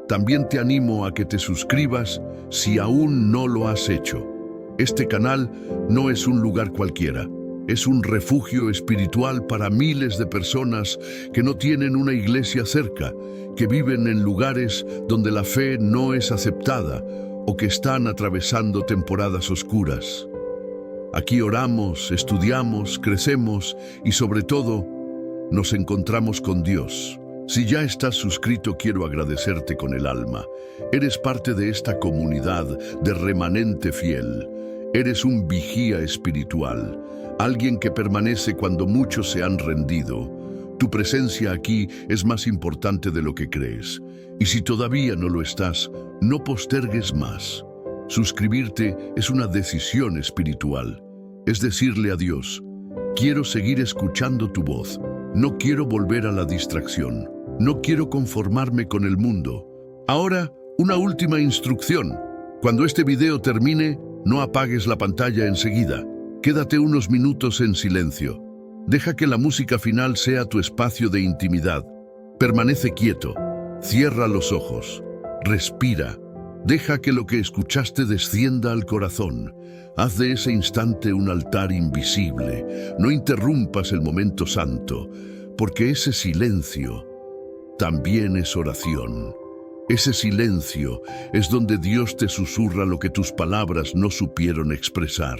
También te animo a que te suscribas si aún no lo has hecho. Este canal no es un lugar cualquiera, es un refugio espiritual para miles de personas que no tienen una iglesia cerca, que viven en lugares donde la fe no es aceptada o que están atravesando temporadas oscuras. Aquí oramos, estudiamos, crecemos y sobre todo nos encontramos con Dios. Si ya estás suscrito, quiero agradecerte con el alma. Eres parte de esta comunidad de remanente fiel. Eres un vigía espiritual, alguien que permanece cuando muchos se han rendido. Tu presencia aquí es más importante de lo que crees. Y si todavía no lo estás, no postergues más. Suscribirte es una decisión espiritual. Es decirle a Dios: quiero seguir escuchando tu voz. No quiero volver a la distracción. No quiero conformarme con el mundo. Ahora, una última instrucción. Cuando este video termine, no apagues la pantalla enseguida. Quédate unos minutos en silencio. Deja que la música final sea tu espacio de intimidad. Permanece quieto. Cierra los ojos. Respira. Deja que lo que escuchaste descienda al corazón. Haz de ese instante un altar invisible. No interrumpas el momento santo, porque ese silencio también es oración. Ese silencio es donde Dios te susurra lo que tus palabras no supieron expresar.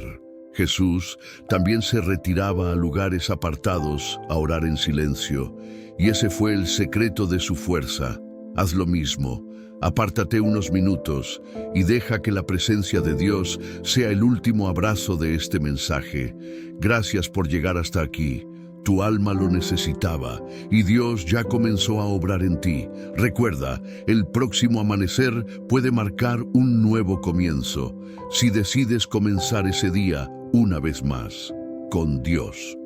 Jesús también se retiraba a lugares apartados a orar en silencio, y ese fue el secreto de su fuerza. Haz lo mismo. Apártate unos minutos y deja que la presencia de Dios sea el último abrazo de este mensaje. Gracias por llegar hasta aquí. Tu alma lo necesitaba y Dios ya comenzó a obrar en ti. Recuerda, el próximo amanecer puede marcar un nuevo comienzo, si decides comenzar ese día una vez más con Dios.